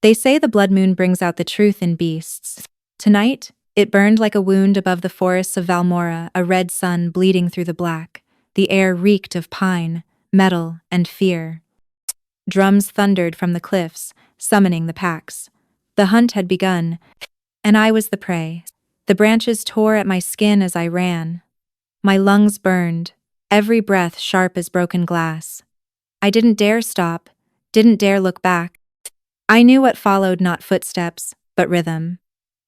They say the blood moon brings out the truth in beasts. Tonight, it burned like a wound above the forests of Valmora, a red sun bleeding through the black. The air reeked of pine, metal, and fear. Drums thundered from the cliffs, summoning the packs. The hunt had begun, and I was the prey. The branches tore at my skin as I ran. My lungs burned, every breath sharp as broken glass. I didn't dare stop, didn't dare look back. I knew what followed, not footsteps, but rhythm.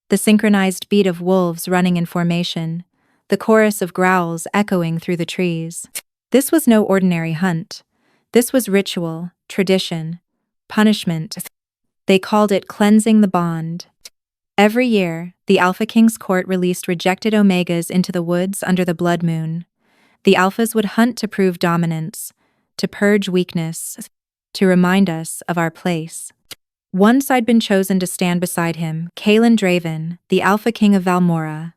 The synchronized beat of wolves running in formation, the chorus of growls echoing through the trees. This was no ordinary hunt. This was ritual, tradition, punishment. They called it cleansing the bond. Every year, the Alpha King's court released rejected Omegas into the woods under the blood moon. The Alphas would hunt to prove dominance, to purge weakness, to remind us of our place. Once I'd been chosen to stand beside him, Kalen Draven, the Alpha King of Valmora.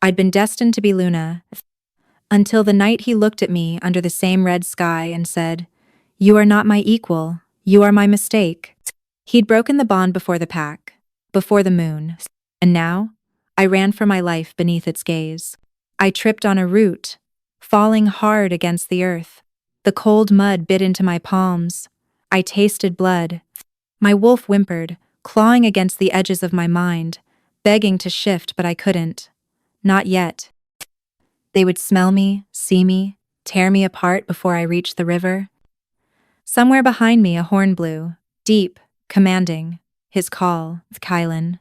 I'd been destined to be Luna, until the night he looked at me under the same red sky and said, "You are not my equal, you are my mistake." He'd broken the bond before the pack, before the moon, and now, I ran for my life beneath its gaze. I tripped on a root, falling hard against the earth. The cold mud bit into my palms. I tasted blood. My wolf whimpered, clawing against the edges of my mind, begging to shift, but I couldn't. Not yet. They would smell me, see me, tear me apart before I reached the river. Somewhere behind me a horn blew, deep, commanding, his call, Kylan.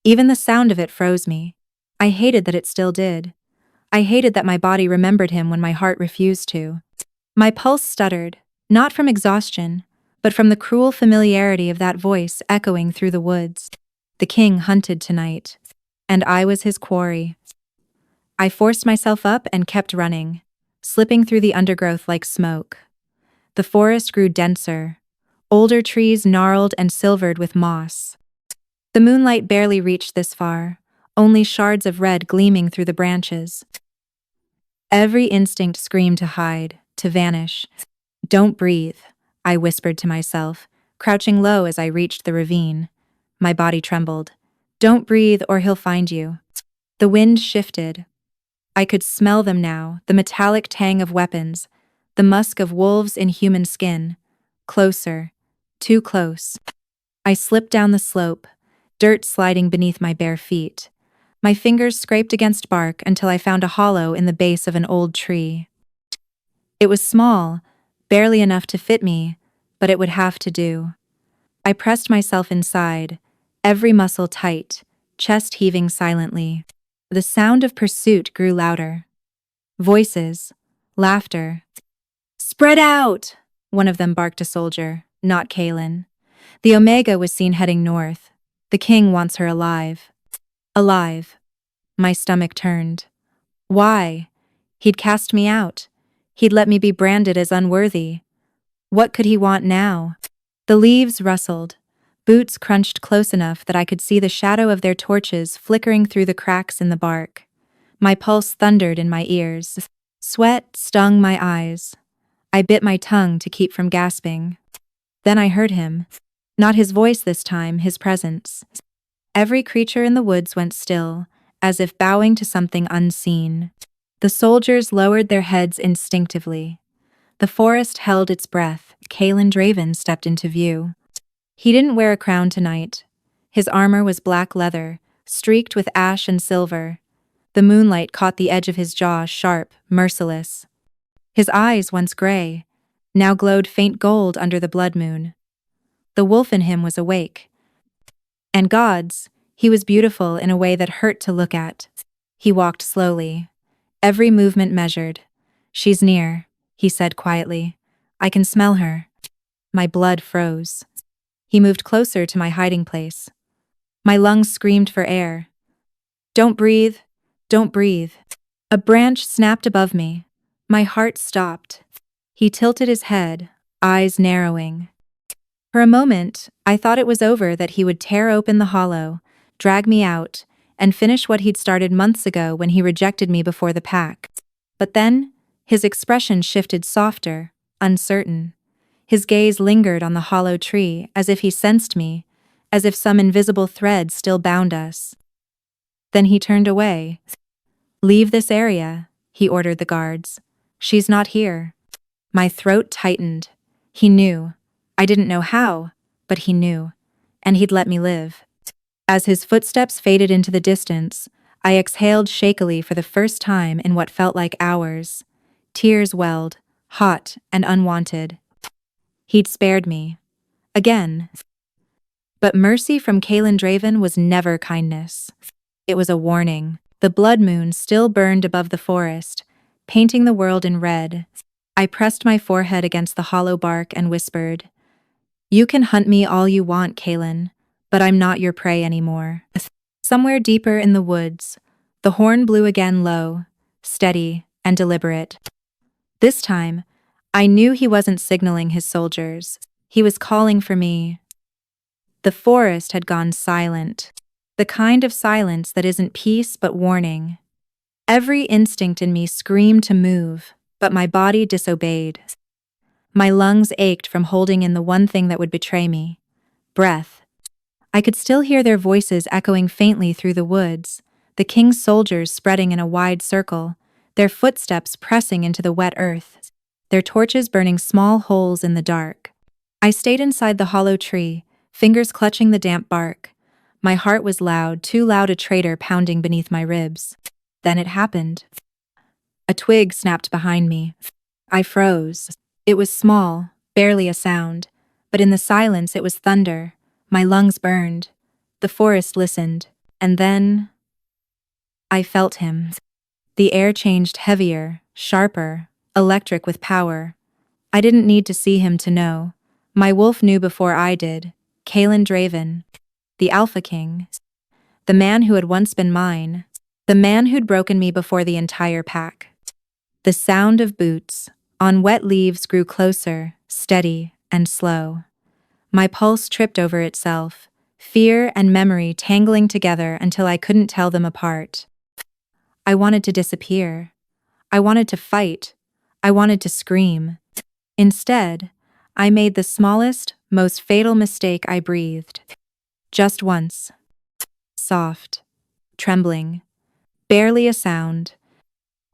Even the sound of it froze me. I hated that it still did. I hated that my body remembered him when my heart refused to. My pulse stuttered, not from exhaustion, but from the cruel familiarity of that voice echoing through the woods. The king hunted tonight, and I was his quarry. I forced myself up and kept running, slipping through the undergrowth like smoke. The forest grew denser, older trees gnarled and silvered with moss. The moonlight barely reached this far, only shards of red gleaming through the branches. Every instinct screamed to hide, to vanish. "Don't breathe," I whispered to myself, crouching low as I reached the ravine. My body trembled. "Don't breathe or he'll find you." The wind shifted. I could smell them now, the metallic tang of weapons, the musk of wolves in human skin. Closer, too close. I slipped down the slope, dirt sliding beneath my bare feet. My fingers scraped against bark until I found a hollow in the base of an old tree. It was small, barely enough to fit me, but it would have to do. I pressed myself inside, every muscle tight, chest heaving silently. The sound of pursuit grew louder. Voices, laughter. "Spread out!" one of them barked a soldier, not Kalen. The Omega was seen heading north. The king wants her alive. Alive. My stomach turned. Why? He'd cast me out. He'd let me be branded as unworthy. What could he want now? The leaves rustled. Boots crunched close enough that I could see the shadow of their torches flickering through the cracks in the bark. My pulse thundered in my ears. Sweat stung my eyes. I bit my tongue to keep from gasping. Then I heard him. Not his voice this time, his presence. Every creature in the woods went still, as if bowing to something unseen. The soldiers lowered their heads instinctively. The forest held its breath. Kalen Draven stepped into view. He didn't wear a crown tonight. His armor was black leather, streaked with ash and silver. The moonlight caught the edge of his jaw, sharp, merciless. His eyes, once gray, now glowed faint gold under the blood moon. The wolf in him was awake. And gods, he was beautiful in a way that hurt to look at. He walked slowly, every movement measured. "She's near," he said quietly. "I can smell her." My blood froze. He moved closer to my hiding place. My lungs screamed for air. "Don't breathe, don't breathe." A branch snapped above me. My heart stopped. He tilted his head, eyes narrowing. For a moment, I thought it was over, that he would tear open the hollow, drag me out, and finish what he'd started months ago when he rejected me before the pack. But then, his expression shifted, softer, uncertain. His gaze lingered on the hollow tree, as if he sensed me, as if some invisible thread still bound us. Then he turned away. "Leave this area," he ordered the guards. "She's not here." My throat tightened. He knew. I didn't know how, but he knew. And he'd let me live. As his footsteps faded into the distance, I exhaled shakily for the first time in what felt like hours. Tears welled, hot and unwanted. He'd spared me. Again. But mercy from Kaelin Draven was never kindness. It was a warning. The blood moon still burned above the forest, painting the world in red. I pressed my forehead against the hollow bark and whispered, "You can hunt me all you want, Kaelin, but I'm not your prey anymore." Somewhere deeper in the woods, the horn blew again low, steady and deliberate. This time, I knew he wasn't signaling his soldiers. He was calling for me. The forest had gone silent, the kind of silence that isn't peace but warning. Every instinct in me screamed to move, but my body disobeyed. My lungs ached from holding in the one thing that would betray me: breath. I could still hear their voices echoing faintly through the woods, the king's soldiers spreading in a wide circle, their footsteps pressing into the wet earth, their torches burning small holes in the dark. I stayed inside the hollow tree, fingers clutching the damp bark. My heart was loud, too loud a traitor pounding beneath my ribs. Then it happened. A twig snapped behind me. I froze. It was small, barely a sound, but in the silence it was thunder. My lungs burned. The forest listened, and then I felt him. The air changed heavier, sharper, electric with power. I didn't need to see him to know. My wolf knew before I did. Kaelin Draven, the Alpha King, the man who had once been mine, the man who'd broken me before the entire pack. The sound of boots on wet leaves grew closer, steady and slow. My pulse tripped over itself, fear and memory tangling together until I couldn't tell them apart. I wanted to disappear. I wanted to fight. I wanted to scream. Instead, I made the smallest, most fatal mistake. I breathed. Just once. Soft. Trembling. Barely a sound.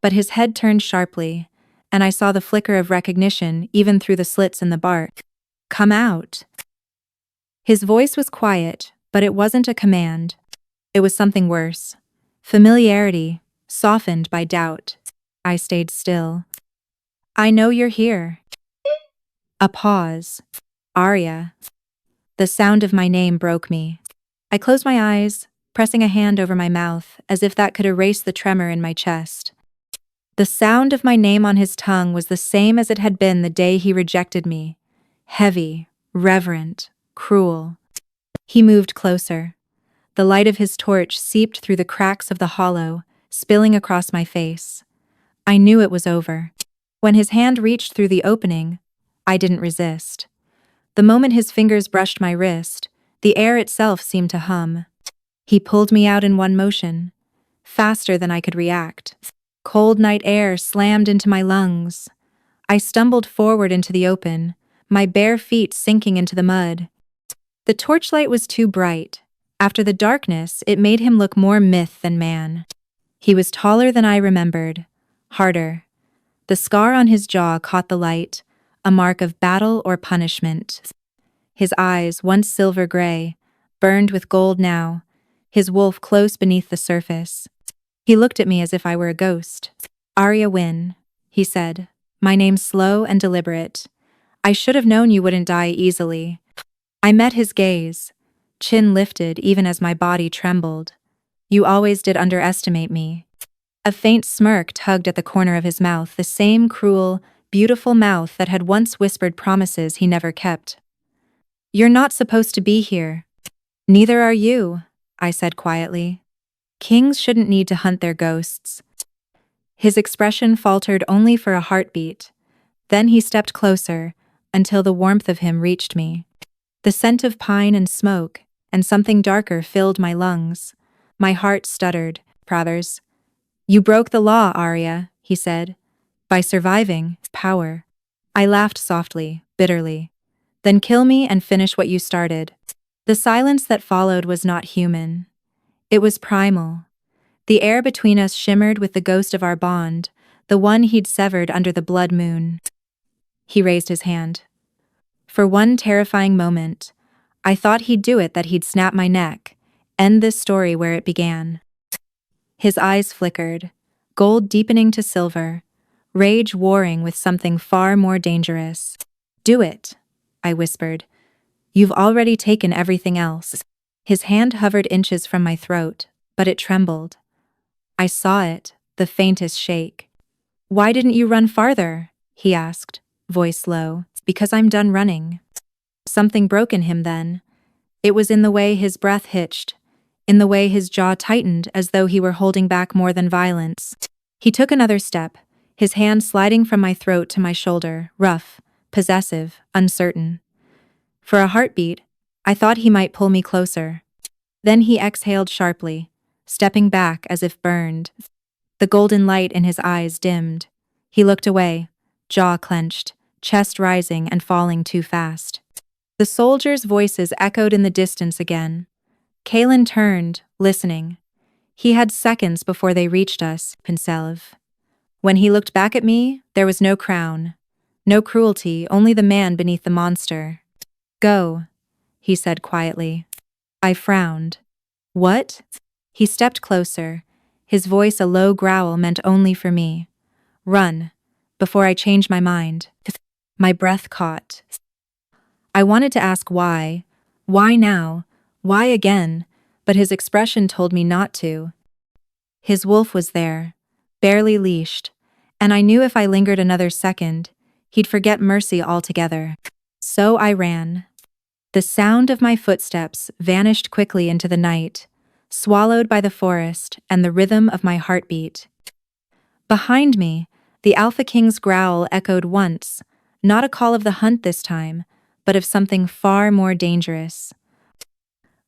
But his head turned sharply, and I saw the flicker of recognition even through the slits in the bark. "Come out." His voice was quiet, but it wasn't a command. It was something worse. Familiarity, softened by doubt. I stayed still. "I know you're here." A pause. "Arya." The sound of my name broke me. I closed my eyes, pressing a hand over my mouth, as if that could erase the tremor in my chest. The sound of my name on his tongue was the same as it had been the day he rejected me. Heavy, reverent, cruel. He moved closer. The light of his torch seeped through the cracks of the hollow, spilling across my face. I knew it was over. When his hand reached through the opening, I didn't resist. The moment his fingers brushed my wrist, the air itself seemed to hum. He pulled me out in one motion, faster than I could react. Cold night air slammed into my lungs. I stumbled forward into the open, my bare feet sinking into the mud. The torchlight was too bright. After the darkness, it made him look more myth than man. He was taller than I remembered, harder. The scar on his jaw caught the light, a mark of battle or punishment. His eyes, once silver gray, burned with gold now, his wolf close beneath the surface. He looked at me as if I were a ghost. "Arya Wynn," he said, my name slow and deliberate. "I should have known you wouldn't die easily." I met his gaze, chin lifted even as my body trembled. "You always did underestimate me." A faint smirk tugged at the corner of his mouth, the same cruel, beautiful mouth that had once whispered promises he never kept. "You're not supposed to be here." "Neither are you," I said quietly. "Kings shouldn't need to hunt their ghosts." His expression faltered only for a heartbeat. Then he stepped closer, until the warmth of him reached me. The scent of pine and smoke, and something darker filled my lungs. My heart stuttered. "Brothers." "You broke the law, Arya," he said. "By surviving power." I laughed softly, bitterly. "Then kill me and finish what you started." The silence that followed was not human. It was primal. The air between us shimmered with the ghost of our bond, the one he'd severed under the blood moon. He raised his hand. For one terrifying moment, I thought he'd do it, that he'd snap my neck, end this story where it began. His eyes flickered, gold deepening to silver, rage warring with something far more dangerous. "Do it," I whispered. "You've already taken everything else." His hand hovered inches from my throat, but it trembled. I saw it, the faintest shake. "Why didn't you run farther?" he asked, voice low. "Because I'm done running." Something broke in him then. It was in the way his breath hitched, in the way his jaw tightened as though he were holding back more than violence. He took another step, his hand sliding from my throat to my shoulder, rough, possessive, uncertain. For a heartbeat, I thought he might pull me closer. Then he exhaled sharply, stepping back as if burned. The golden light in his eyes dimmed. He looked away, jaw clenched, chest rising and falling too fast. The soldiers' voices echoed in the distance again. Kalen turned, listening. He had seconds before they reached us, himself. When he looked back at me, there was no crown, no cruelty, only the man beneath the monster. "Go," he said quietly. I frowned. "What?" He stepped closer, his voice a low growl meant only for me. "Run, before I change my mind." My breath caught. I wanted to ask why. Why now? Why again? But his expression told me not to. His wolf was there, barely leashed, and I knew if I lingered another second, he'd forget mercy altogether. So I ran. The sound of my footsteps vanished quickly into the night, swallowed by the forest and the rhythm of my heartbeat. Behind me, the Alpha King's growl echoed once, not a call of the hunt this time, but of something far more dangerous.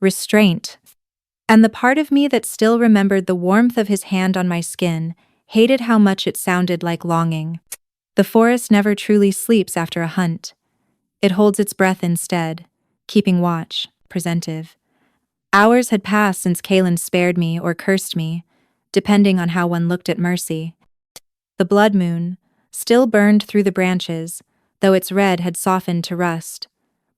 Restraint. And the part of me that still remembered the warmth of his hand on my skin hated how much it sounded like longing. The forest never truly sleeps after a hunt. It holds its breath instead, keeping watch, presentive. Hours had passed since Kalen spared me or cursed me, depending on how one looked at mercy. The blood moon still burned through the branches, though its red had softened to rust.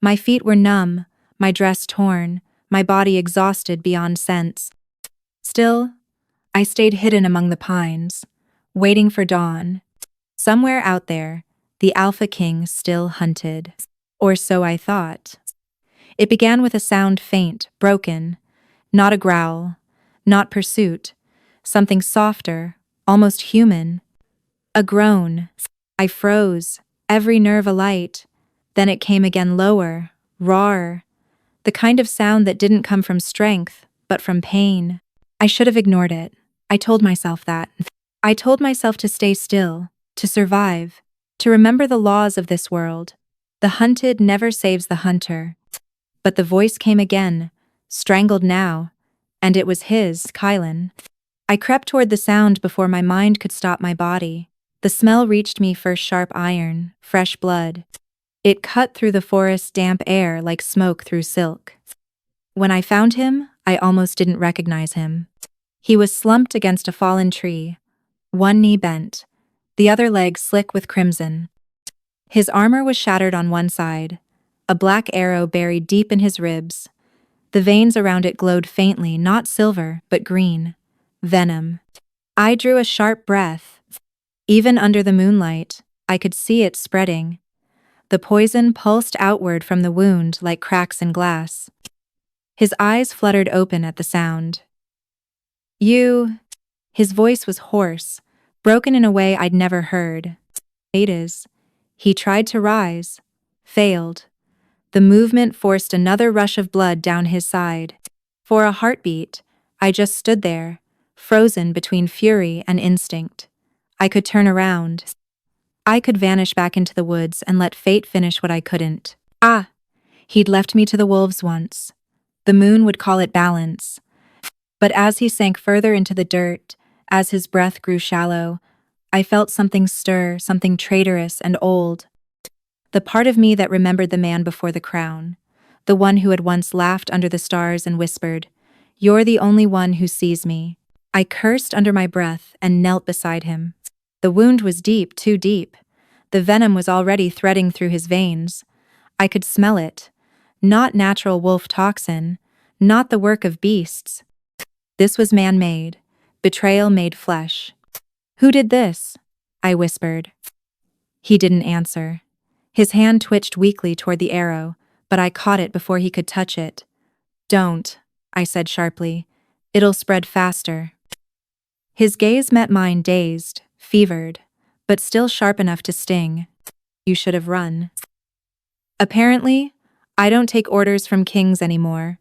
My feet were numb, my dress torn, my body exhausted beyond sense. Still, I stayed hidden among the pines, waiting for dawn. Somewhere out there, the Alpha King still hunted. Or so I thought. It began with a sound faint, broken, not a growl, not pursuit, something softer, almost human. A groan. I froze, every nerve alight. Then it came again lower, rawer. The kind of sound that didn't come from strength, but from pain. I should have ignored it. I told myself that. I told myself to stay still, to survive, to remember the laws of this world. The hunted never saves the hunter. But the voice came again, strangled now, and it was his, Kylan. I crept toward the sound before my mind could stop my body. The smell reached me first, sharp iron, fresh blood. It cut through the forest's damp air like smoke through silk. When I found him, I almost didn't recognize him. He was slumped against a fallen tree, one knee bent, the other leg slick with crimson. His armor was shattered on one side, a black arrow buried deep in his ribs. The veins around it glowed faintly, not silver, but green. Venom. I drew a sharp breath. Even under the moonlight, I could see it spreading. The poison pulsed outward from the wound like cracks in glass. His eyes fluttered open at the sound. "You..." His voice was hoarse, broken in a way I'd never heard. "Ada's." He tried to rise, failed. The movement forced another rush of blood down his side. For a heartbeat, I just stood there, frozen between fury and instinct. I could turn around. I could vanish back into the woods and let fate finish what I couldn't. He'd left me to the wolves once. The moon would call it balance. But as he sank further into the dirt, as his breath grew shallow, I felt something stir, something traitorous and old. The part of me that remembered the man before the crown. the one who had once laughed under the stars and whispered, "You're the only one who sees me." I cursed under my breath and knelt beside him. The wound was deep, too deep. The venom was already threading through his veins. I could smell it. Not natural wolf toxin, not the work of beasts. This was man-made, betrayal made flesh. "Who did this?" I whispered. He didn't answer. His hand twitched weakly toward the arrow, but I caught it before he could touch it. "Don't," I said sharply. "It'll spread faster." His gaze met mine, dazed, fevered, but still sharp enough to sting. "You should have run." Apparently, I don't take orders from kings anymore.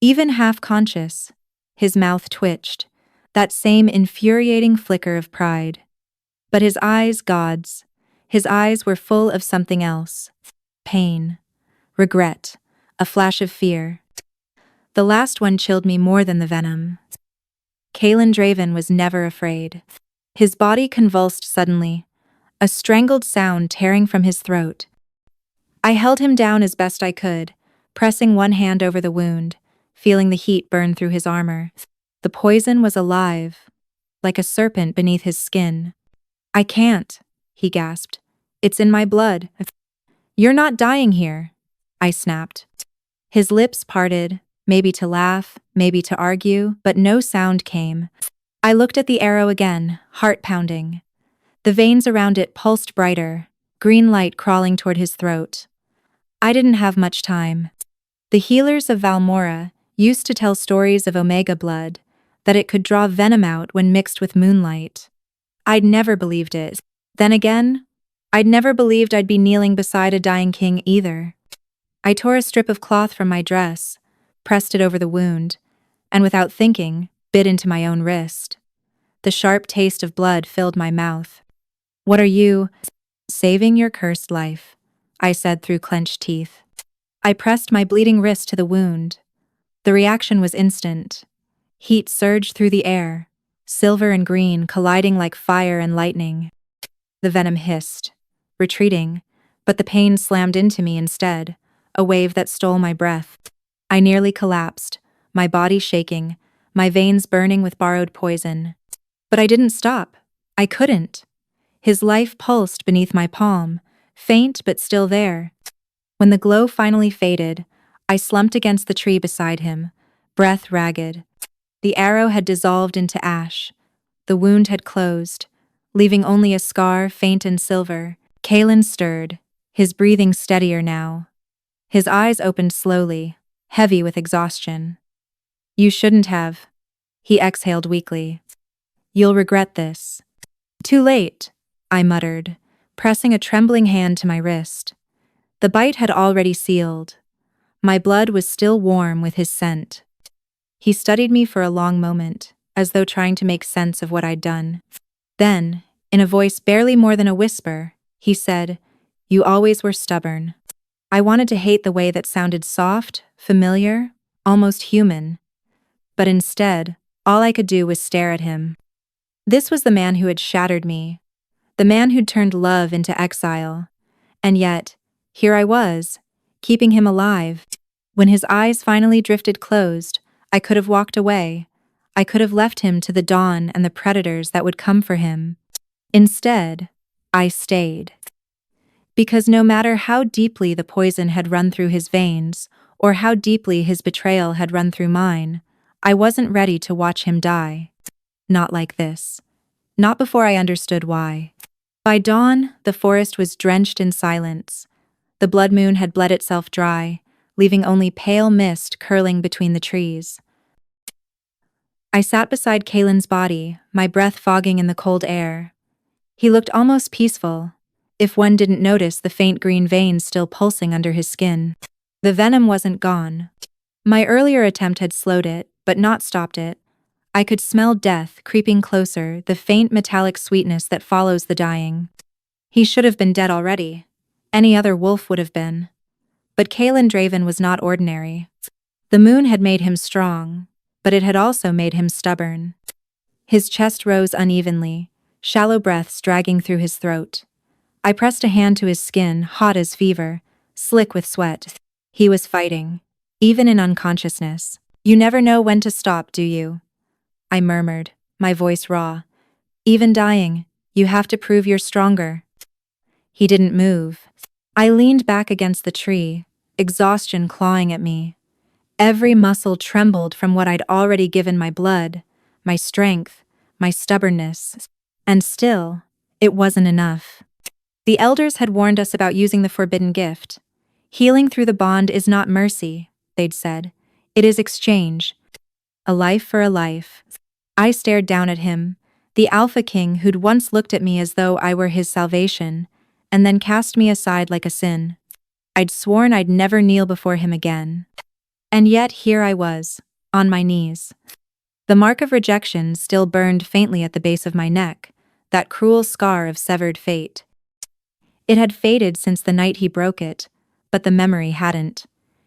Even half-conscious, his mouth twitched, that same infuriating flicker of pride. But his eyes, gods, his eyes were full of something else. Pain, regret, a flash of fear. The last one chilled me more than the venom. Kalen Draven was never afraid. His body convulsed suddenly, a strangled sound tearing from his throat. I held him down as best I could, pressing one hand over the wound, feeling the heat burn through his armor. The poison was alive, like a serpent beneath his skin. "I can't," he gasped. "It's in my blood." "You're not dying here," I snapped. His lips parted, maybe to laugh, maybe to argue, but no sound came. I looked at the arrow again, heart pounding. The veins around it pulsed brighter, green light crawling toward his throat. I didn't have much time. The healers of Valmora used to tell stories of Omega blood, that it could draw venom out when mixed with moonlight. I'd never believed it. Then again, I'd never believed I'd be kneeling beside a dying king either. I tore a strip of cloth from my dress, pressed it over the wound, and without thinking, bit into my own wrist. The sharp taste of blood filled my mouth. "What are you saving your cursed life?" I said through clenched teeth. I pressed my bleeding wrist to the wound. The reaction was instant. Heat surged through the air, silver and green colliding like fire and lightning. The venom hissed, retreating, but the pain slammed into me instead, a wave that stole my breath. I nearly collapsed, my body shaking, my veins burning with borrowed poison. But I didn't stop. I couldn't. His life pulsed beneath my palm, faint but still there. When the glow finally faded, I slumped against the tree beside him, breath ragged. The arrow had dissolved into ash. The wound had closed, leaving only a scar faint and silver. Kalen stirred, his breathing steadier now. His eyes opened slowly, heavy with exhaustion. "You shouldn't have," he exhaled weakly. "You'll regret this." "Too late," I muttered, pressing a trembling hand to my wrist. The bite had already sealed. My blood was still warm with his scent. He studied me for a long moment, as though trying to make sense of what I'd done. Then, in a voice barely more than a whisper, he said, "You always were stubborn." I wanted to hate the way that sounded soft, familiar, almost human. But instead, all I could do was stare at him. This was the man who had shattered me, the man who'd turned love into exile. And yet, here I was, keeping him alive. When his eyes finally drifted closed, I could have walked away. I could have left him to the dawn and the predators that would come for him. Instead, I stayed. Because no matter how deeply the poison had run through his veins, or how deeply his betrayal had run through mine, I wasn't ready to watch him die. Not like this. Not before I understood why. By dawn, the forest was drenched in silence. The blood moon had bled itself dry, leaving only pale mist curling between the trees. I sat beside Kalen's body, my breath fogging in the cold air. He looked almost peaceful, if one didn't notice the faint green veins still pulsing under his skin. The venom wasn't gone. My earlier attempt had slowed it, but not stopped it. I could smell death creeping closer, the faint metallic sweetness that follows the dying. He should have been dead already. Any other wolf would have been. But Kalen Draven was not ordinary. The moon had made him strong, but it had also made him stubborn. His chest rose unevenly, shallow breaths dragging through his throat. I pressed a hand to his skin, hot as fever, slick with sweat. He was fighting, even in unconsciousness. You never know when to stop, do you? I murmured, my voice raw. Even dying, you have to prove you're stronger. He didn't move. I leaned back against the tree, exhaustion clawing at me. Every muscle trembled from what I'd already given my blood, my strength, my stubbornness. And still, it wasn't enough. The elders had warned us about using the forbidden gift. Healing through the bond is not mercy, they'd said. It is exchange. A life for a life. I stared down at him, the Alpha King who'd once looked at me as though I were his salvation, and then cast me aside like a sin. I'd sworn I'd never kneel before him again. And yet here I was, on my knees. The mark of rejection still burned faintly at the base of my neck, that cruel scar of severed fate. It had faded since the night he broke it, but the memory hadn't.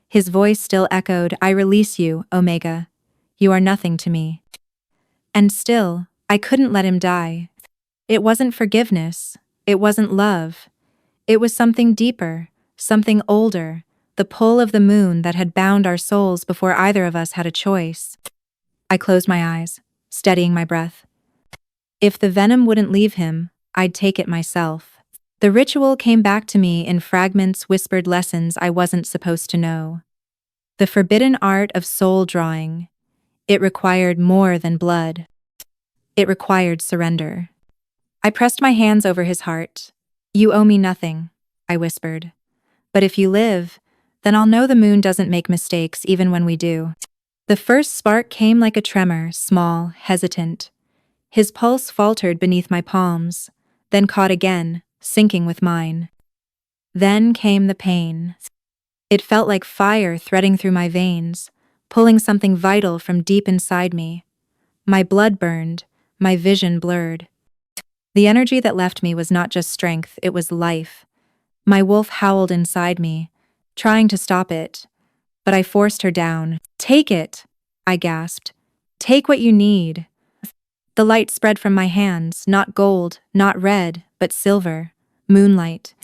His voice still echoed, I release you, Omega. You are nothing to me. And still, I couldn't let him die. It wasn't forgiveness. It wasn't love. It was something deeper, something older, the pull of the moon that had bound our souls before either of us had a choice. I closed my eyes, steadying my breath. If the venom wouldn't leave him, I'd take it myself. The ritual came back to me in fragments, whispered lessons I wasn't supposed to know. The forbidden art of soul drawing. It required more than blood. It required surrender. I pressed my hands over his heart. You owe me nothing, I whispered. But if you live, then I'll know the moon doesn't make mistakes even when we do. The first spark came like a tremor, small, hesitant. His pulse faltered beneath my palms, then caught again, sinking with mine. Then came the pain. It felt like fire threading through my veins, pulling something vital from deep inside me. My blood burned, my vision blurred. The energy that left me was not just strength, it was life. My wolf howled inside me, trying to stop it, but I forced her down. Take it, I gasped. Take what you need. The light spread from my hands, not gold, not red, but silver, moonlight.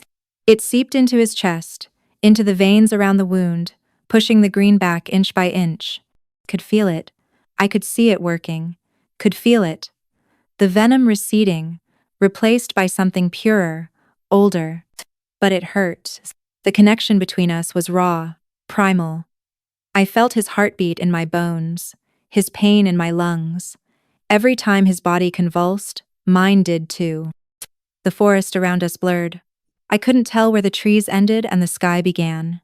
It seeped into his chest, into the veins around the wound, pushing the green back inch by inch. Could feel it. I could see it working. Could feel it. The venom receding, replaced by something purer, older. But it hurt. The connection between us was raw, primal. I felt his heartbeat in my bones, his pain in my lungs. Every time his body convulsed, mine did too. The forest around us blurred. I couldn't tell where the trees ended and the sky began.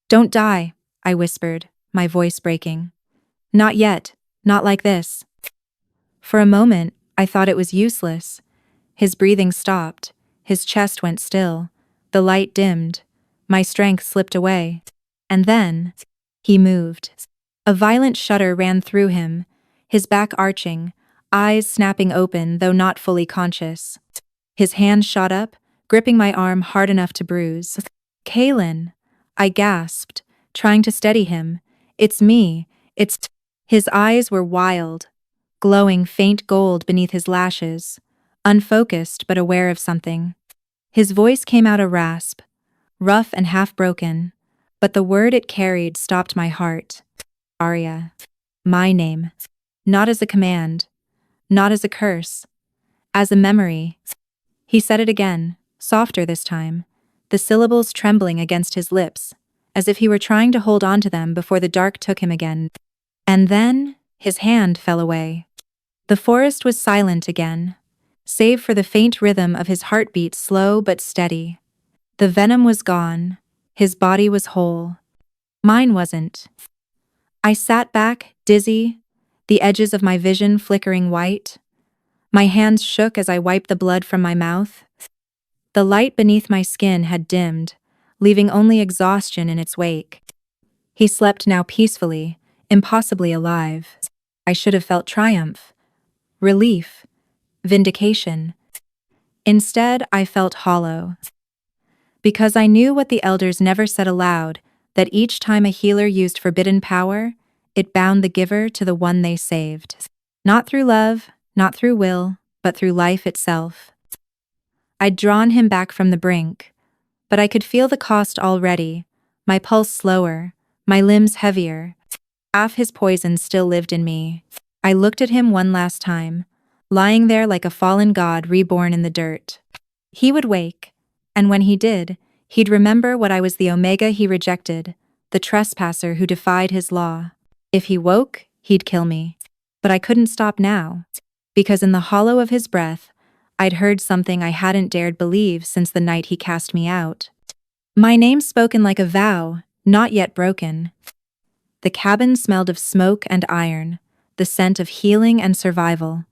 Don't die, I whispered, my voice breaking. Not yet, not like this. For a moment, I thought it was useless. His breathing stopped, his chest went still, the light dimmed, my strength slipped away. And then, he moved. A violent shudder ran through him, his back arching, eyes snapping open though not fully conscious. His hand shot up, gripping my arm hard enough to bruise. Kaelin, I gasped, trying to steady him. It's me, it's... His eyes were wild, glowing faint gold beneath his lashes, unfocused but aware of something. His voice came out a rasp, rough and half-broken, but the word it carried stopped my heart. Arya. My name. Not as a command, not as a curse, as a memory. He said it again, softer this time, the syllables trembling against his lips, as if he were trying to hold on to them before the dark took him again. And then, his hand fell away. The forest was silent again, save for the faint rhythm of his heartbeat, slow but steady. The venom was gone, his body was whole. Mine wasn't. I sat back, dizzy, the edges of my vision flickering white. My hands shook as I wiped the blood from my mouth. The light beneath my skin had dimmed, leaving only exhaustion in its wake. He slept now peacefully, impossibly alive. I should have felt triumph, relief, vindication. Instead, I felt hollow. Because I knew what the elders never said aloud, that each time a healer used forbidden power, it bound the giver to the one they saved. Not through love, not through will, but through life itself. I'd drawn him back from the brink, but I could feel the cost already, my pulse slower, my limbs heavier. Half his poison still lived in me. I looked at him one last time, lying there like a fallen god reborn in the dirt. He would wake, and when he did, he'd remember what I was, the Omega he rejected, the trespasser who defied his law. If he woke, he'd kill me. But I couldn't stop now, because in the hollow of his breath, I'd heard something I hadn't dared believe since the night he cast me out. My name spoken like a vow, not yet broken. The cabin smelled of smoke and iron, the scent of healing and survival.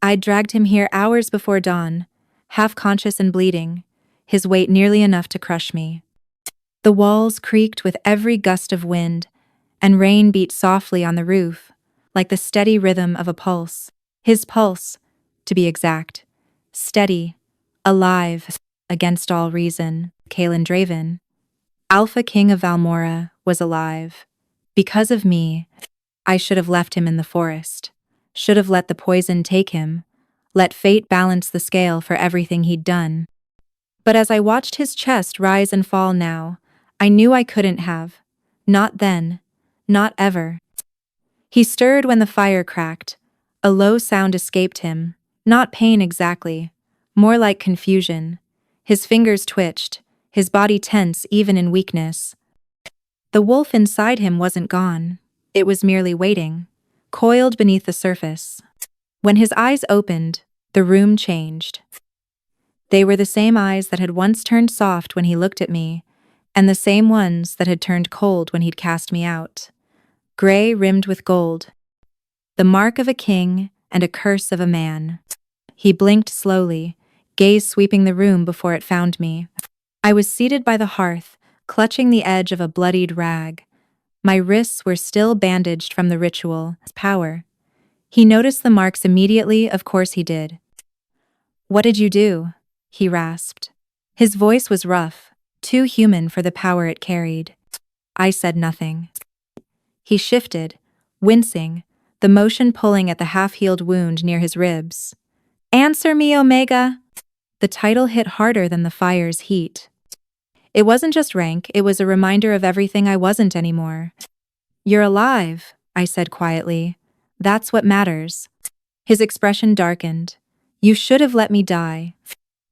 I'd dragged him here hours before dawn, half conscious and bleeding, his weight nearly enough to crush me. The walls creaked with every gust of wind, and rain beat softly on the roof, like the steady rhythm of a pulse. His pulse, to be exact. Steady, alive, against all reason. Kalen Draven, Alpha King of Valmora, was alive. Because of me, I should have left him in the forest. Should have let the poison take him. Let fate balance the scale for everything he'd done. But as I watched his chest rise and fall now, I knew I couldn't have. Not then. Not ever. He stirred when the fire cracked. A low sound escaped him. Not pain exactly. More like confusion. His fingers twitched, his body tense even in weakness. The wolf inside him wasn't gone. It was merely waiting, coiled beneath the surface. When his eyes opened, the room changed. They were the same eyes that had once turned soft when he looked at me, and the same ones that had turned cold when he'd cast me out. Gray rimmed with gold. The mark of a king and a curse of a man. He blinked slowly, gaze sweeping the room before it found me. I was seated by the hearth, clutching the edge of a bloodied rag. My wrists were still bandaged from the ritual. Power. He noticed the marks immediately, of course he did. "What did you do?" he rasped. His voice was rough, too human for the power it carried. I said nothing. He shifted, wincing, the motion pulling at the half-healed wound near his ribs. "Answer me, Omega!" The title hit harder than the fire's heat. It wasn't just rank, it was a reminder of everything I wasn't anymore. "You're alive," I said quietly. "That's what matters." His expression darkened. "You should have let me die."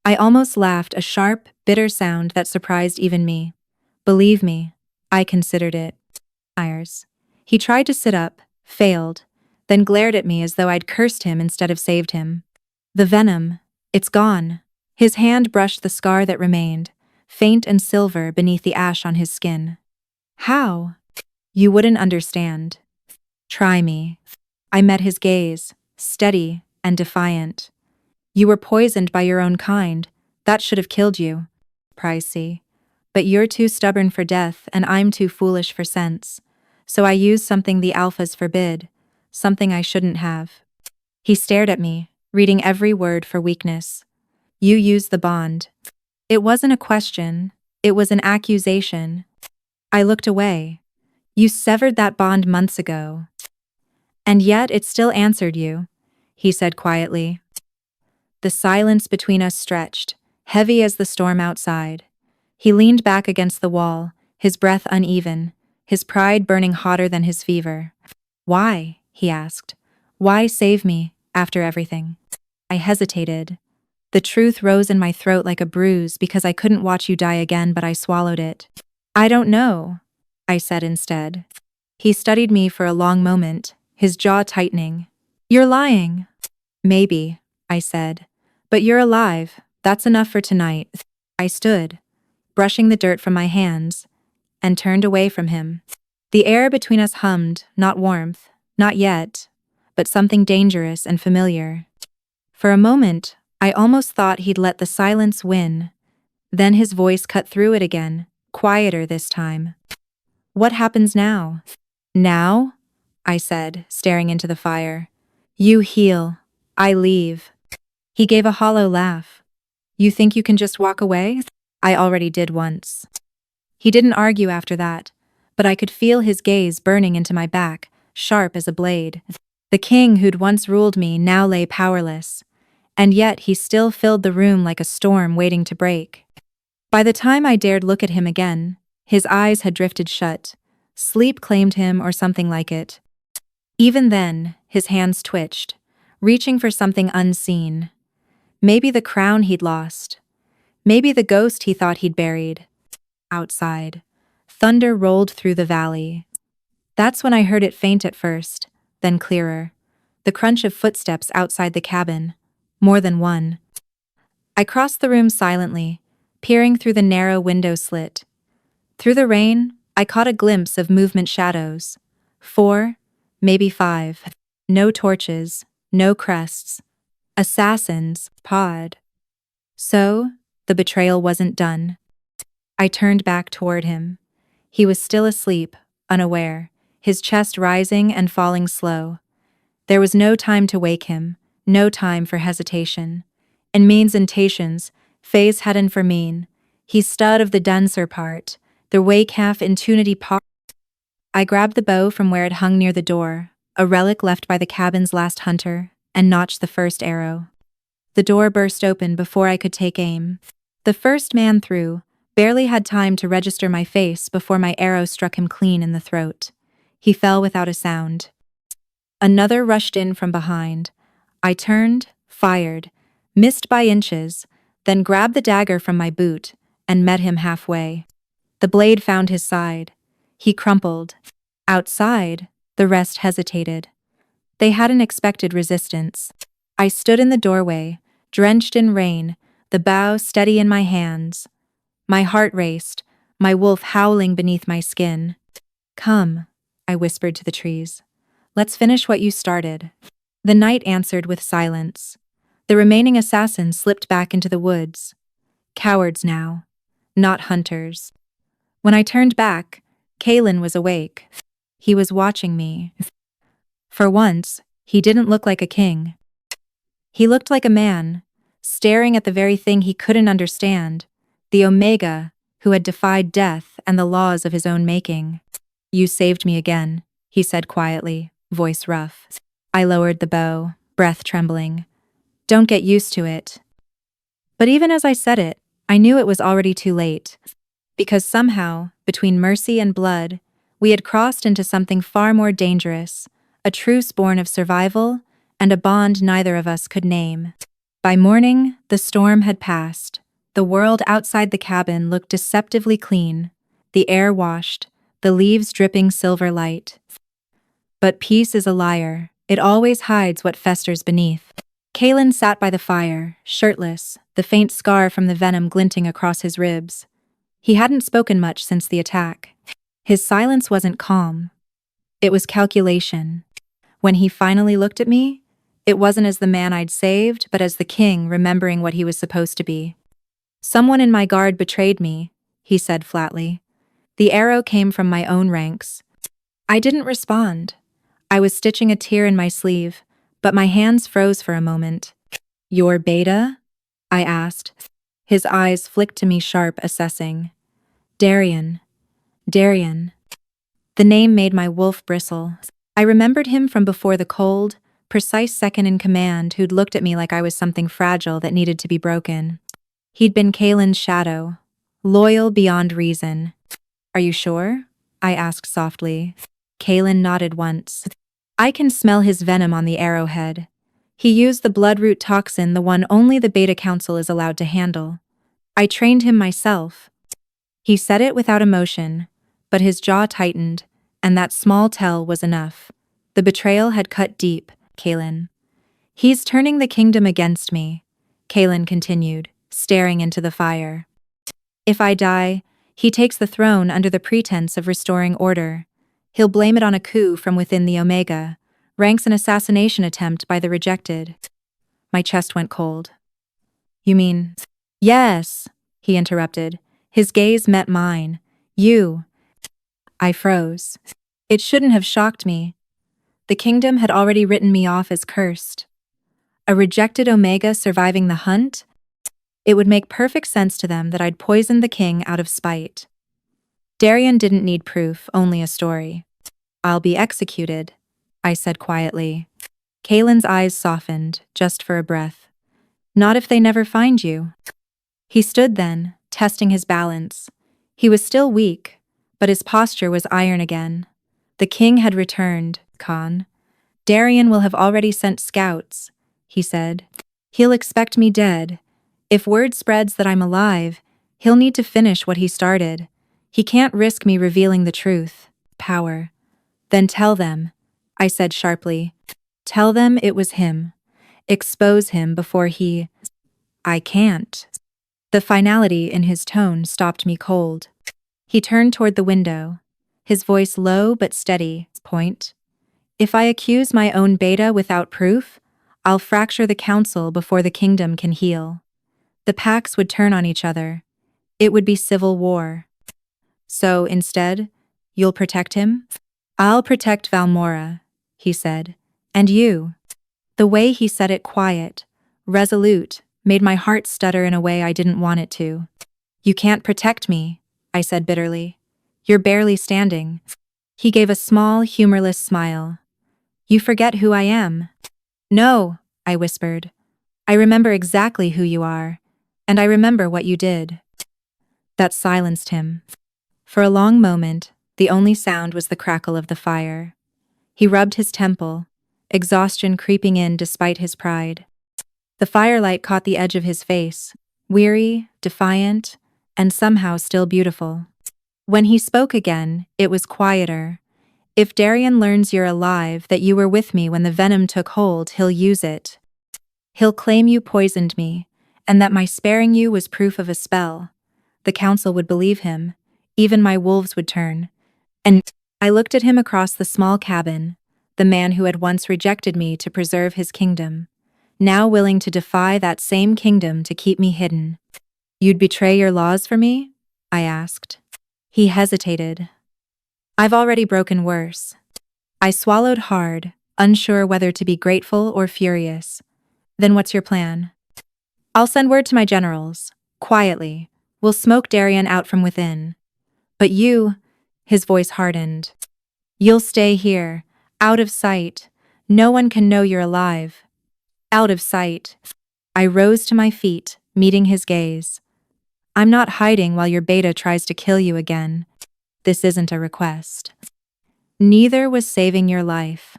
I almost laughed, a sharp, bitter sound that surprised even me. Believe me, I considered it. He tried to sit up, failed, then glared at me as though I'd cursed him instead of saved him. "The venom, it's gone." His hand brushed the scar that remained, faint and silver beneath the ash on his skin. "How?" "You wouldn't understand. Try me." I met his gaze, steady and defiant. "You were poisoned by your own kind. That should have killed you. Pricey. But you're too stubborn for death and I'm too foolish for sense. So I used something the alphas forbid, something I shouldn't have." He stared at me, reading every word for weakness. "You used the bond." It wasn't a question, it was an accusation. I looked away. "You severed that bond months ago. And yet it still answered you," he said quietly. The silence between us stretched, heavy as the storm outside. He leaned back against the wall, his breath uneven, his pride burning hotter than his fever. "Why?" he asked. "Why save me, after everything?" I hesitated. The truth rose in my throat like a bruise because I couldn't watch you die again, but I swallowed it. "I don't know," I said instead. He studied me for a long moment, his jaw tightening. "You're lying." "Maybe," I said. "But you're alive, that's enough for tonight." I stood, brushing the dirt from my hands, and turned away from him. The air between us hummed, not warmth, not yet, but something dangerous and familiar. For a moment, I almost thought he'd let the silence win. Then his voice cut through it again, quieter this time. "What happens now?" "Now?" I said, staring into the fire. "You heal. I leave." He gave a hollow laugh. "You think you can just walk away? I already did once." He didn't argue after that, but I could feel his gaze burning into my back, sharp as a blade. The king who'd once ruled me now lay powerless, and yet he still filled the room like a storm waiting to break. By the time I dared look at him again, His eyes had drifted shut. Sleep claimed him or something like it. Even then, his hands twitched, reaching for something unseen. Maybe the crown he'd lost. Maybe the ghost he thought he'd buried. Outside, thunder rolled through the valley. That's when I heard it faint at first, then clearer. The crunch of footsteps outside the cabin. More than one. I crossed the room silently, peering through the narrow window slit. Through the rain, I caught a glimpse of movement shadows. 4, maybe 5. No torches, no crests. Assassins, pod. So, the betrayal wasn't done. I turned back toward him. He was still asleep, unaware, his chest rising and falling slow. There was no time to wake him, no time for hesitation. In means and tations, phase hadn't for mean. He stud of the denser part, the wake half intunity part. I grabbed the bow from where it hung near the door, a relic left by the cabin's last hunter, and notched the first arrow. The door burst open before I could take aim. The first man through barely had time to register my face before my arrow struck him clean in the throat. He fell without a sound. Another rushed in from behind. I turned, fired, missed by inches, then grabbed the dagger from my boot and met him halfway. The blade found his side. He crumpled. Outside, the rest hesitated. They hadn't expected resistance. I stood in the doorway, drenched in rain, the bow steady in my hands. My heart raced, my wolf howling beneath my skin. "Come," I whispered to the trees. "Let's finish what you started." The night answered with silence. The remaining assassins slipped back into the woods. Cowards now, not hunters. When I turned back, Kalen was awake. He was watching me. For once, he didn't look like a king. He looked like a man, staring at the very thing he couldn't understand, the Omega, who had defied death and the laws of his own making. "You saved me again," he said quietly, voice rough. I lowered the bow, breath trembling. "Don't get used to it." But even as I said it, I knew it was already too late. Because somehow, between mercy and blood, we had crossed into something far more dangerous, a truce born of survival, and a bond neither of us could name. By morning, the storm had passed. The world outside the cabin looked deceptively clean, the air washed, the leaves dripping silver light. But peace is a liar. It always hides what festers beneath. Kalen sat by the fire, shirtless, the faint scar from the venom glinting across his ribs. He hadn't spoken much since the attack. His silence wasn't calm. It was calculation. When he finally looked at me, it wasn't as the man I'd saved, but as the king remembering what he was supposed to be. "Someone in my guard betrayed me," he said flatly. The arrow came from my own ranks. I didn't respond. I was stitching a tear in my sleeve, but my hands froze for a moment. "Your beta?" I asked. His eyes flicked to me sharp, assessing. Darian. Darian. The name made my wolf bristle. I remembered him from before the cold, precise second in command who'd looked at me like I was something fragile that needed to be broken. He'd been Kalen's shadow, loyal beyond reason. "Are you sure?" I asked softly. Kalen nodded once. "I can smell his venom on the arrowhead. He used the bloodroot toxin, the one only the Beta Council is allowed to handle. I trained him myself." He said it without emotion, but his jaw tightened, and that small tell was enough. The betrayal had cut deep, Kalen. "He's turning the kingdom against me," Kalen continued, staring into the fire. "If I die, he takes the throne under the pretense of restoring order. He'll blame it on a coup from within the Omega, ranks an assassination attempt by the rejected." My chest went cold. "You mean—" "Yes," he interrupted. His gaze met mine. "You." I froze. It shouldn't have shocked me. The kingdom had already written me off as cursed. A rejected Omega surviving the hunt? It would make perfect sense to them that I'd poisoned the king out of spite. Darian didn't need proof, only a story. "I'll be executed," I said quietly. Kalen's eyes softened, just for a breath. "Not if they never find you." He stood then, testing his balance. He was still weak, but his posture was iron again. The king had returned, Khan. Darien will have already sent scouts, he said. He'll expect me dead. If word spreads that I'm alive, he'll need to finish what he started. He can't risk me revealing the truth. Power. Then tell them, I said sharply. Tell them it was him. Expose him before he... I can't. The finality in his tone stopped me cold. He turned toward the window, his voice low but steady. Point. If I accuse my own beta without proof, I'll fracture the council before the kingdom can heal. The packs would turn on each other. It would be civil war. So, instead, you'll protect him? I'll protect Valmora, he said. And you. The way he said it quiet, resolute, made my heart stutter in a way I didn't want it to. You can't protect me, I said bitterly. You're barely standing. He gave a small, humorless smile. You forget who I am. No, I whispered. I remember exactly who you are, and I remember what you did. That silenced him. For a long moment, the only sound was the crackle of the fire. He rubbed his temple, exhaustion creeping in despite his pride. The firelight caught the edge of his face, weary, defiant, and somehow still beautiful. When he spoke again, it was quieter. If Darien learns you're alive, that you were with me when the venom took hold, he'll use it. He'll claim you poisoned me, and that my sparing you was proof of a spell. The council would believe him. Even my wolves would turn. And I looked at him across the small cabin, the man who had once rejected me to preserve his kingdom, now willing to defy that same kingdom to keep me hidden. You'd betray your laws for me? I asked. He hesitated. I've already broken worse. I swallowed hard, unsure whether to be grateful or furious. Then what's your plan? I'll send word to my generals. Quietly. We'll smoke Darien out from within. But you, his voice hardened. You'll stay here, out of sight. No one can know you're alive. Out of sight. I rose to my feet, meeting his gaze. I'm not hiding while your beta tries to kill you again. This isn't a request. Neither was saving your life.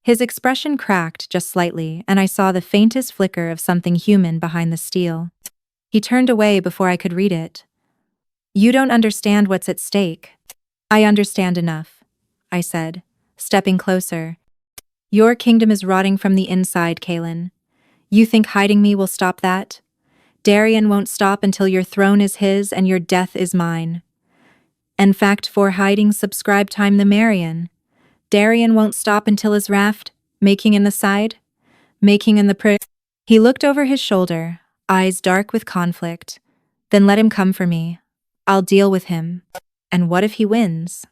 His expression cracked just slightly, and I saw the faintest flicker of something human behind the steel. He turned away before I could read it. You don't understand what's at stake. I understand enough, I said, stepping closer. Your kingdom is rotting from the inside, Kaelin. You think hiding me will stop that? Darien won't stop until your throne is his and your death is mine. In fact, for hiding, subscribe time the Marion. Darien won't stop until his raft, making in the side, making in the He looked over his shoulder, eyes dark with conflict. Then let him come for me. I'll deal with him. And what if he wins?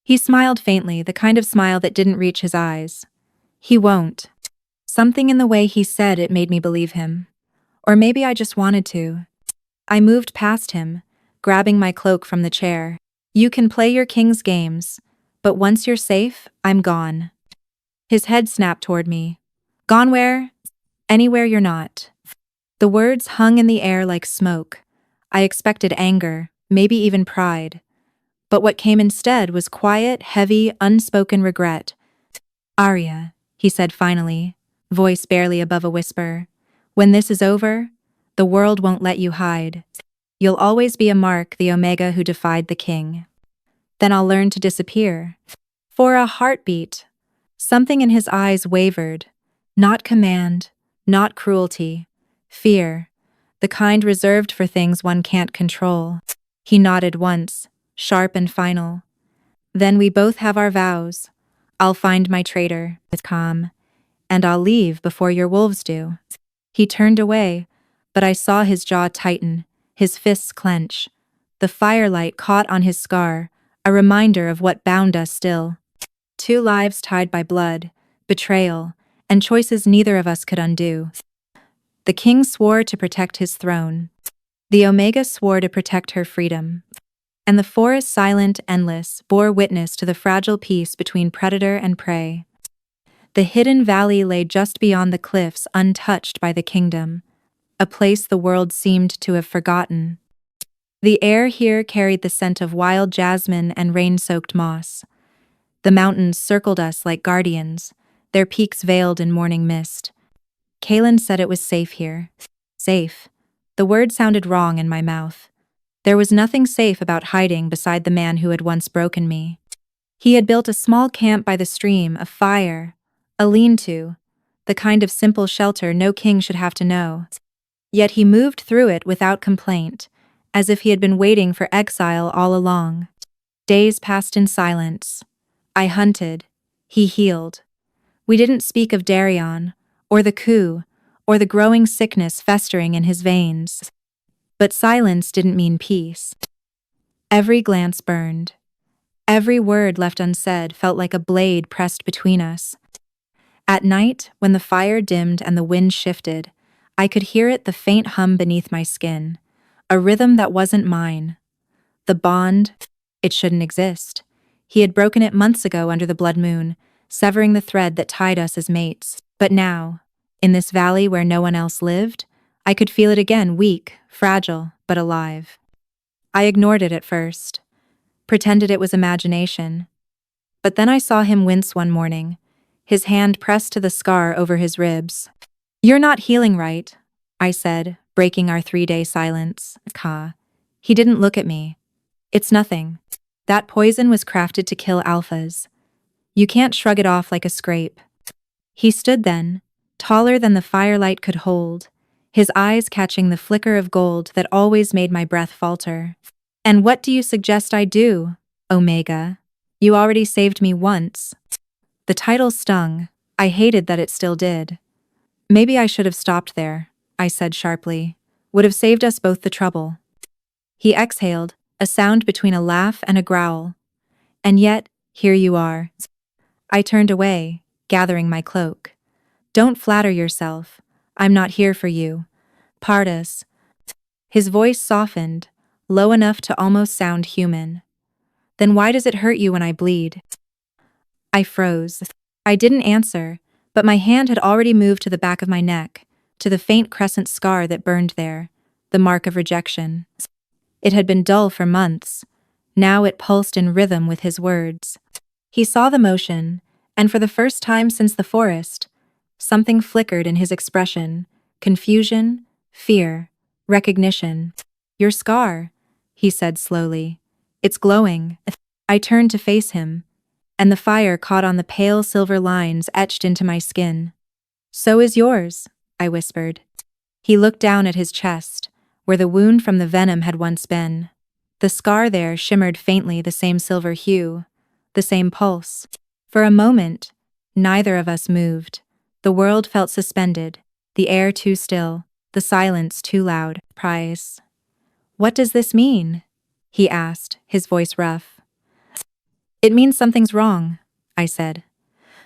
He smiled faintly, the kind of smile that didn't reach his eyes. He won't. Something in the way he said it made me believe him. Or maybe I just wanted to. I moved past him, grabbing my cloak from the chair. You can play your king's games, but once you're safe, I'm gone. His head snapped toward me. Gone where? Anywhere you're not. The words hung in the air like smoke. I expected anger, maybe even pride. But what came instead was quiet, heavy, unspoken regret. Arya, he said finally, voice barely above a whisper. When this is over, the world won't let you hide. You'll always be a mark, the Omega who defied the king. Then I'll learn to disappear. For a heartbeat. Something in his eyes wavered. Not command, not cruelty. Fear. The kind reserved for things one can't control. He nodded once, sharp and final. Then we both have our vows. I'll find my traitor, with calm. And I'll leave before your wolves do. He turned away, but I saw his jaw tighten, his fists clench. The firelight caught on his scar, a reminder of what bound us still. 2 lives tied by blood, betrayal, and choices neither of us could undo. The king swore to protect his throne. The Omega swore to protect her freedom. And the forest, silent, endless, bore witness to the fragile peace between predator and prey. The hidden valley lay just beyond the cliffs, untouched by the kingdom, a place the world seemed to have forgotten. The air here carried the scent of wild jasmine and rain-soaked moss. The mountains circled us like guardians, their peaks veiled in morning mist. Kaylin said it was safe here. Safe. The word sounded wrong in my mouth. There was nothing safe about hiding beside the man who had once broken me. He had built a small camp by the stream, a fire, a lean-to, the kind of simple shelter no king should have to know. Yet he moved through it without complaint, as if he had been waiting for exile all along. Days passed in silence. I hunted. He healed. We didn't speak of Darion, or the coup, or the growing sickness festering in his veins. But silence didn't mean peace. Every glance burned. Every word left unsaid felt like a blade pressed between us. At night, when the fire dimmed and the wind shifted, I could hear it, the faint hum beneath my skin, a rhythm that wasn't mine. The bond, it shouldn't exist. He had broken it months ago under the blood moon, severing the thread that tied us as mates. But now, in this valley where no one else lived, I could feel it again, weak, fragile, but alive. I ignored it at first, pretended it was imagination. But then I saw him wince one morning, his hand pressed to the scar over his ribs. "You're not healing right," I said, breaking our 3-day silence. He didn't look at me. "It's nothing. That poison was crafted to kill alphas. You can't shrug it off like a scrape." He stood then, taller than the firelight could hold, his eyes catching the flicker of gold that always made my breath falter. "And what do you suggest I do, Omega? You already saved me once." The title stung. I hated that it still did. "Maybe I should have stopped there," I said sharply. "Would have saved us both the trouble." He exhaled, a sound between a laugh and a growl. "And yet, here you are." I turned away, gathering my cloak. "Don't flatter yourself. I'm not here for you. Pardas." His voice softened, low enough to almost sound human. "Then why does it hurt you when I bleed?" I froze. I didn't answer, but my hand had already moved to the back of my neck, to the faint crescent scar that burned there, the mark of rejection. It had been dull for months. Now it pulsed in rhythm with his words. He saw the motion, and for the first time since the forest, something flickered in his expression: confusion, fear, recognition. "Your scar," he said slowly. "It's glowing." I turned to face him, and the fire caught on the pale silver lines etched into my skin. "So is yours," I whispered. He looked down at his chest, where the wound from the venom had once been. The scar there shimmered faintly, the same silver hue, the same pulse. For a moment, neither of us moved. The world felt suspended, the air too still, the silence too loud. "Price. What does this mean?" he asked, his voice rough. "It means something's wrong," I said.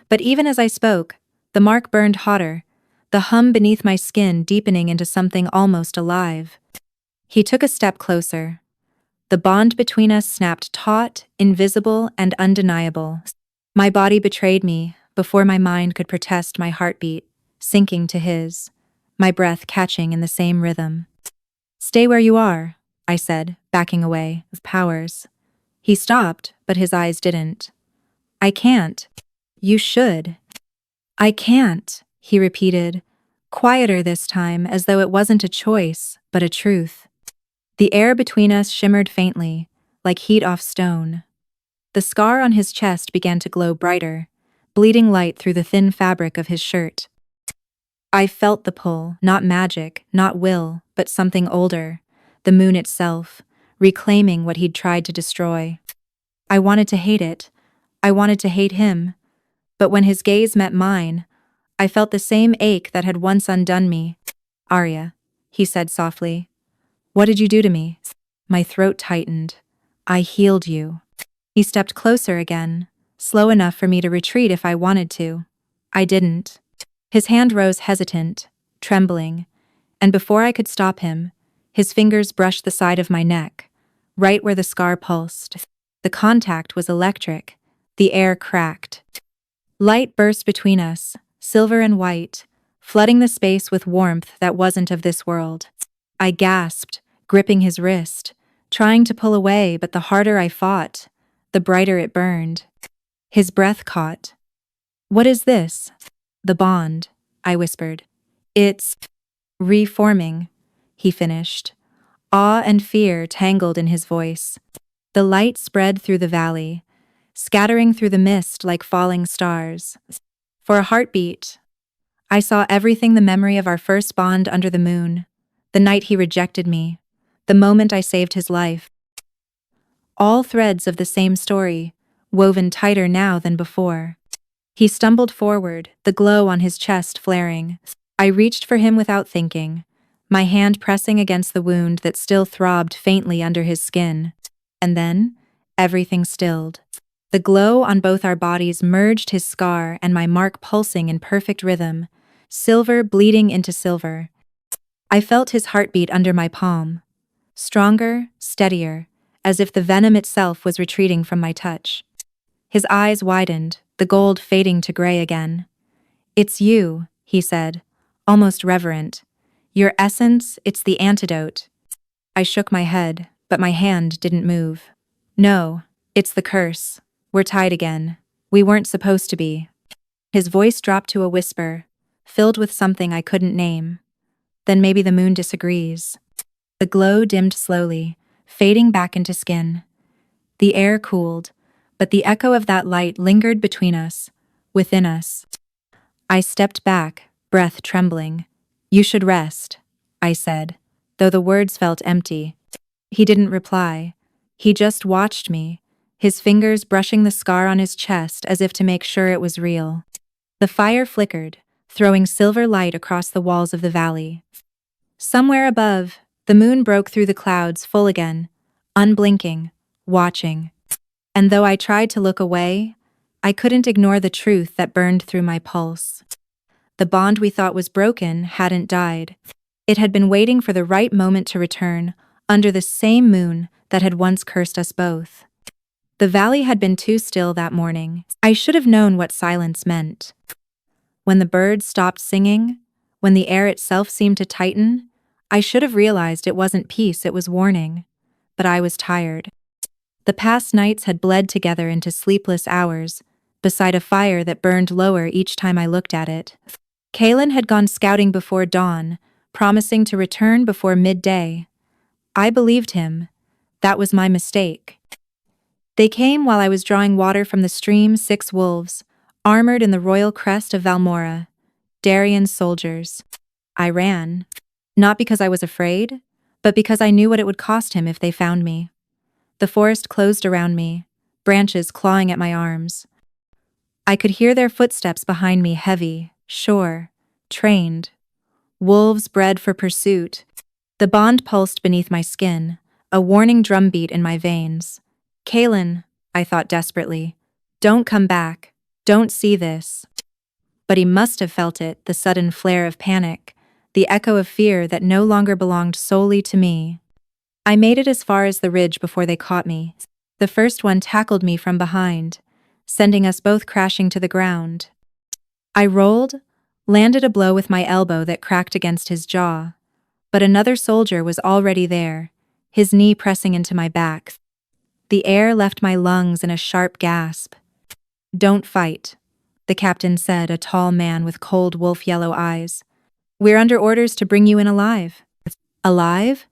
But even as I spoke, the mark burned hotter, the hum beneath my skin deepening into something almost alive. He took a step closer. The bond between us snapped taut, invisible, and undeniable. My body betrayed me before my mind could protest, my heartbeat sinking to his, my breath catching in the same rhythm. "Stay where you are," I said, backing away. "Powers." He stopped, but his eyes didn't. "I can't." "You should." "I can't," he repeated, quieter this time, as though it wasn't a choice, but a truth. The air between us shimmered faintly, like heat off stone. The scar on his chest began to glow brighter, bleeding light through the thin fabric of his shirt. I felt the pull, not magic, not will, but something older, the moon itself, reclaiming what he'd tried to destroy. I wanted to hate it. I wanted to hate him. But when his gaze met mine, I felt the same ache that had once undone me. "Arya," he said softly. "What did you do to me?" My throat tightened. "I healed you." He stepped closer again, slow enough for me to retreat if I wanted to. I didn't. His hand rose hesitant, trembling, and before I could stop him, his fingers brushed the side of my neck, right where the scar pulsed. The contact was electric. The air cracked. Light burst between us, silver and white, flooding the space with warmth that wasn't of this world. I gasped, gripping his wrist, trying to pull away, but the harder I fought, the brighter it burned. His breath caught. "What is this?" "The bond," I whispered. "It's reforming," he finished. Awe and fear tangled in his voice. The light spread through the valley, scattering through the mist like falling stars. For a heartbeat, I saw everything: the memory of our first bond under the moon, the night he rejected me, the moment I saved his life. All threads of the same story, woven tighter now than before. He stumbled forward, the glow on his chest flaring. I reached for him without thinking, my hand pressing against the wound that still throbbed faintly under his skin. And then, everything stilled. The glow on both our bodies merged, his scar and my mark pulsing in perfect rhythm, silver bleeding into silver. I felt his heartbeat under my palm. Stronger, steadier, as if the venom itself was retreating from my touch. His eyes widened, the gold fading to gray again. "It's you," he said, almost reverent. "Your essence, it's the antidote." I shook my head, but my hand didn't move. "No, it's the curse. We're tied again. We weren't supposed to be." His voice dropped to a whisper, filled with something I couldn't name. "Then maybe the moon disagrees." The glow dimmed slowly, fading back into skin. The air cooled, but the echo of that light lingered between us, within us. I stepped back, breath trembling. "You should rest," I said, though the words felt empty. He didn't reply. He just watched me, his fingers brushing the scar on his chest as if to make sure it was real. The fire flickered, throwing silver light across the walls of the valley. Somewhere above, the moon broke through the clouds full again, unblinking, watching. And though I tried to look away, I couldn't ignore the truth that burned through my pulse. The bond we thought was broken hadn't died. It had been waiting for the right moment to return, under the same moon that had once cursed us both. The valley had been too still that morning. I should have known what silence meant. When the birds stopped singing, when the air itself seemed to tighten, I should have realized it wasn't peace, it was warning. But I was tired. The past nights had bled together into sleepless hours, beside a fire that burned lower each time I looked at it. Kaelin had gone scouting before dawn, promising to return before midday. I believed him. That was my mistake. They came while I was drawing water from the stream, 6 wolves, armored in the royal crest of Valmora, Darien's soldiers. I ran, not because I was afraid, but because I knew what it would cost him if they found me. The forest closed around me, branches clawing at my arms. I could hear their footsteps behind me, heavy, sure, trained. Wolves bred for pursuit. The bond pulsed beneath my skin, a warning drumbeat in my veins. "Kaelin," I thought desperately, "don't come back. Don't see this." But he must have felt it, the sudden flare of panic, the echo of fear that no longer belonged solely to me. I made it as far as the ridge before they caught me. The first one tackled me from behind, sending us both crashing to the ground. I rolled, landed a blow with my elbow that cracked against his jaw. But another soldier was already there, his knee pressing into my back. The air left my lungs in a sharp gasp. "Don't fight," the captain said, a tall man with cold wolf-yellow eyes. "We're under orders to bring you in alive." "Alive?"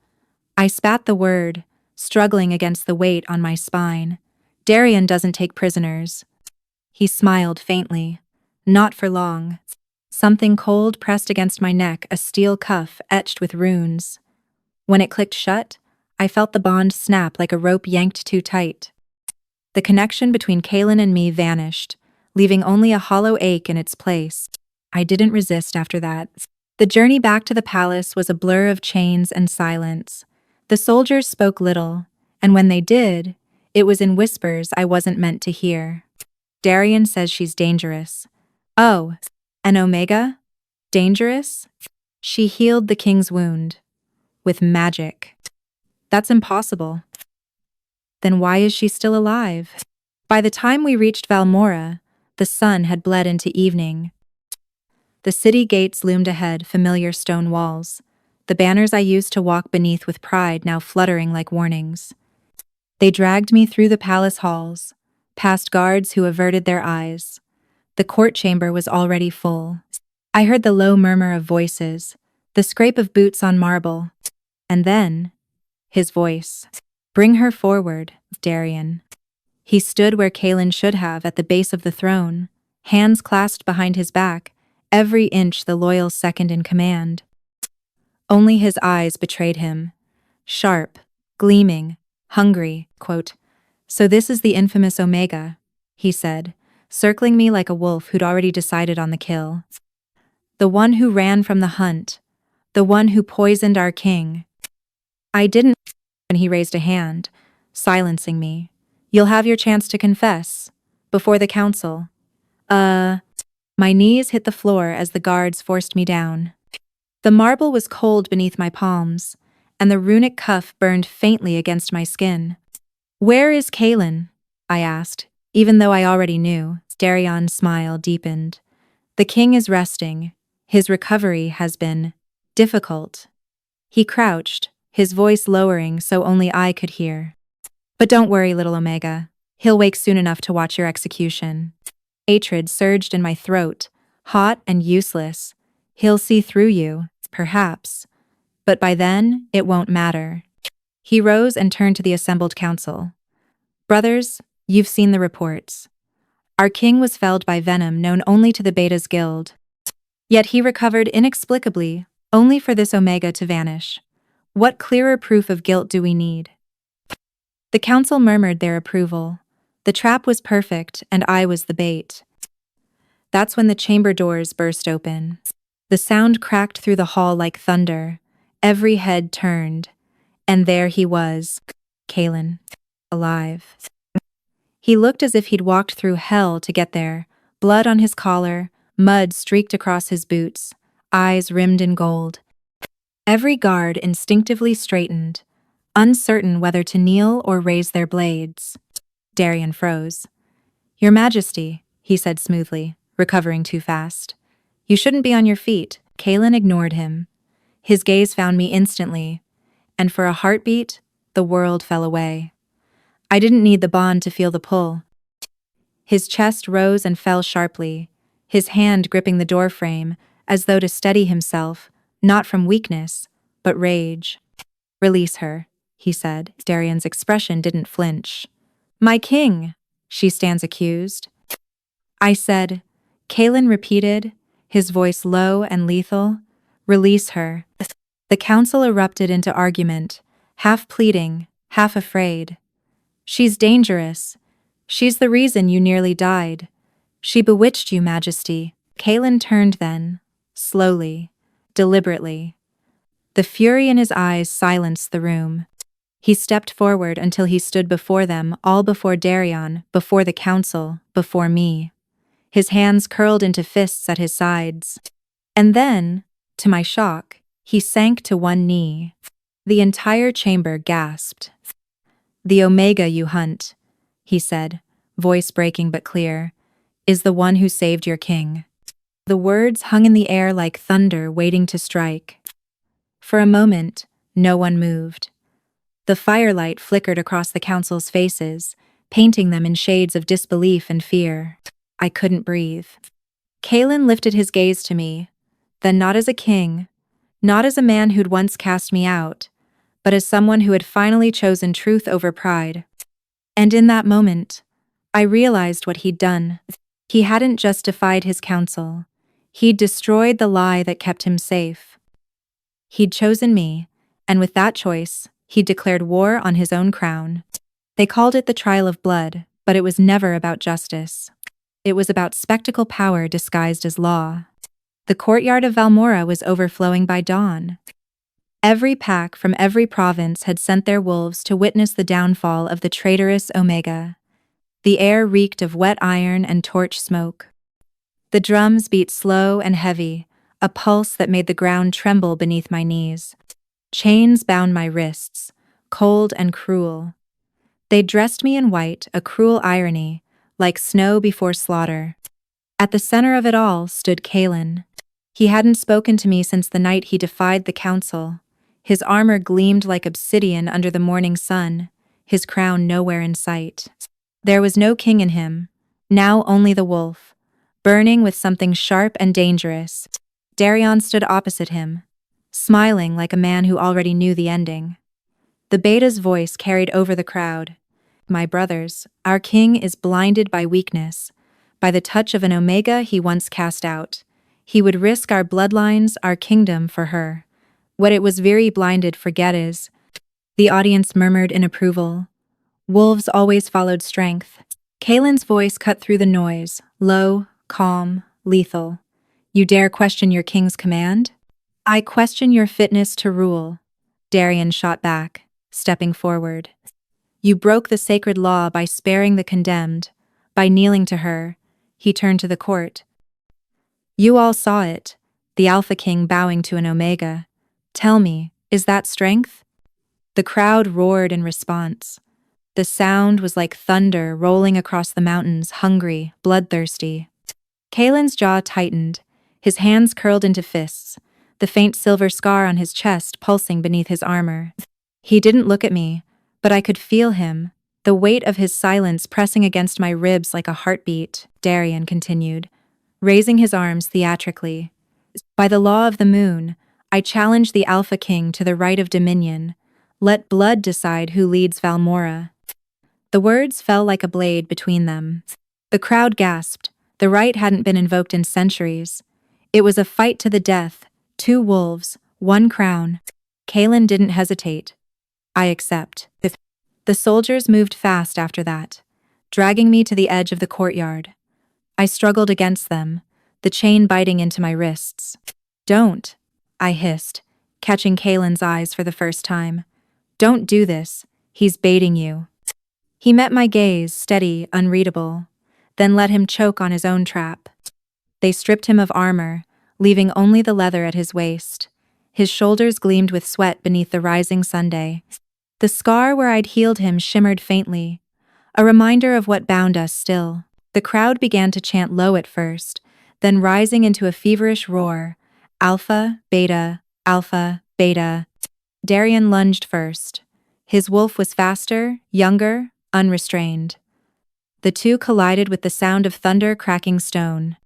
I spat the word, struggling against the weight on my spine. "Darien doesn't take prisoners." He smiled faintly. "Not for long." Something cold pressed against my neck, a steel cuff etched with runes. When it clicked shut, I felt the bond snap like a rope yanked too tight. The connection between Kaelin and me vanished, leaving only a hollow ache in its place. I didn't resist after that. The journey back to the palace was a blur of chains and silence. The soldiers spoke little, and when they did, it was in whispers I wasn't meant to hear. "Darien says she's dangerous." "Oh, an Omega? Dangerous?" "She healed the king's wound. With magic." "That's impossible." "Then why is she still alive?" By the time we reached Valmora, the sun had bled into evening. The city gates loomed ahead, familiar stone walls. the banners I used to walk beneath with pride now fluttering like warnings. They dragged me through the palace halls, past guards who averted their eyes. The court chamber was already full. I heard the low murmur of voices, the scrape of boots on marble, and then, his voice. "Bring her forward, Darian." He stood where Kaelin should have, at the base of the throne, hands clasped behind his back, every inch the loyal second in command. Only his eyes betrayed him. Sharp, gleaming, hungry. Quote, "So this is the infamous Omega," he said, circling me like a wolf who'd already decided on the kill. "The one who ran from the hunt. The one who poisoned our king." I didn't, and he raised a hand, silencing me. "You'll have your chance to confess. Before the council." My knees hit the floor as the guards forced me down. The marble was cold beneath my palms, and the runic cuff burned faintly against my skin. "Where is Kaelin?" I asked, even though I already knew. Darian's smile deepened. "The king is resting. His recovery has been difficult." He crouched, his voice lowering so only I could hear. "But don't worry, little Omega. He'll wake soon enough to watch your execution." Hatred surged in my throat, hot and useless. "He'll see through you, perhaps. But by then, it won't matter." He rose and turned to the assembled council. "Brothers, you've seen the reports. Our king was felled by venom known only to the Beta's guild. Yet he recovered inexplicably, only for this Omega to vanish. What clearer proof of guilt do we need?" The council murmured their approval. The trap was perfect, and I was the bait. That's when the chamber doors burst open. The sound cracked through the hall like thunder. Every head turned. And there he was, Kaelin, alive. He looked as if he'd walked through hell to get there, blood on his collar, mud streaked across his boots, eyes rimmed in gold. Every guard instinctively straightened, uncertain whether to kneel or raise their blades. Darian froze. "Your Majesty," he said smoothly, recovering too fast. "You shouldn't be on your feet." Kaelin ignored him. His gaze found me instantly, and for a heartbeat, the world fell away. I didn't need the bond to feel the pull. His chest rose and fell sharply, his hand gripping the doorframe, as though to steady himself, not from weakness, but rage. "Release her," he said. Darian's expression didn't flinch. "My king," she stands accused. I said. Kaelin repeated, his voice low and lethal. "Release her." The council erupted into argument, half pleading, half afraid. "She's dangerous. She's the reason you nearly died. She bewitched you, Majesty." Kaelin turned then, slowly, deliberately. The fury in his eyes silenced the room. He stepped forward until he stood before them, all before Darian, before the council, before me. His hands curled into fists at his sides. And then, to my shock, he sank to one knee. The entire chamber gasped. "The Omega you hunt," he said, voice breaking but clear, "is the one who saved your king." The words hung in the air like thunder waiting to strike. For a moment, no one moved. The firelight flickered across the council's faces, painting them in shades of disbelief and fear. I couldn't breathe. Kaelin lifted his gaze to me, then not as a king, not as a man who'd once cast me out, but as someone who had finally chosen truth over pride. And in that moment, I realized what he'd done. He hadn't just defied his council. He'd destroyed the lie that kept him safe. He'd chosen me, and with that choice, he declared war on his own crown. They called it the trial of blood, but it was never about justice. It was about spectacle power disguised as law. The courtyard of Valmora was overflowing by dawn. Every pack from every province had sent their wolves to witness the downfall of the traitorous Omega. The air reeked of wet iron and torch smoke. The drums beat slow and heavy, a pulse that made the ground tremble beneath my knees. Chains bound my wrists, cold and cruel. They dressed me in white, a cruel irony, like snow before slaughter. At the center of it all stood Kaelin. He hadn't spoken to me since the night he defied the council. His armor gleamed like obsidian under the morning sun, his crown nowhere in sight. There was no king in him, now only the wolf, burning with something sharp and dangerous. Darion stood opposite him, smiling like a man who already knew the ending. The beta's voice carried over the crowd. My brothers, our king is blinded by weakness, by the touch of an omega he once cast out. He would risk our bloodlines, our kingdom for her. What it was very blinded forget is. The audience murmured in approval. Wolves always followed strength. Kalen's voice cut through the noise, low, calm, lethal. You dare question your king's command? I question your fitness to rule. Darion shot back, stepping forward. You broke the sacred law by sparing the condemned, by kneeling to her. He turned to the court. You all saw it, the Alpha King bowing to an Omega. Tell me, is that strength? The crowd roared in response. The sound was like thunder rolling across the mountains, hungry, bloodthirsty. Kalen's jaw tightened, his hands curled into fists, the faint silver scar on his chest pulsing beneath his armor. He didn't look at me, but I could feel him, the weight of his silence pressing against my ribs like a heartbeat, Darion continued, raising his arms theatrically. By the law of the moon, I challenge the Alpha King to the right of dominion. Let blood decide who leads Valmora. The words fell like a blade between them. The crowd gasped. The right hadn't been invoked in centuries. It was a fight to the death, 2 wolves, 1 crown. Kalen didn't hesitate. I accept. The soldiers moved fast after that, dragging me to the edge of the courtyard. I struggled against them, the chain biting into my wrists. Don't, I hissed, catching Kalen's eyes for the first time. Don't do this, he's baiting you. He met my gaze, steady, unreadable, then let him choke on his own trap. They stripped him of armor, leaving only the leather at his waist. His shoulders gleamed with sweat beneath the rising sunday. The scar where I'd healed him shimmered faintly, a reminder of what bound us still. The crowd began to chant low at first, then rising into a feverish roar. Alpha, beta, alpha, beta. Darion lunged first. His wolf was faster, younger, unrestrained. The two collided with the sound of thunder cracking stone.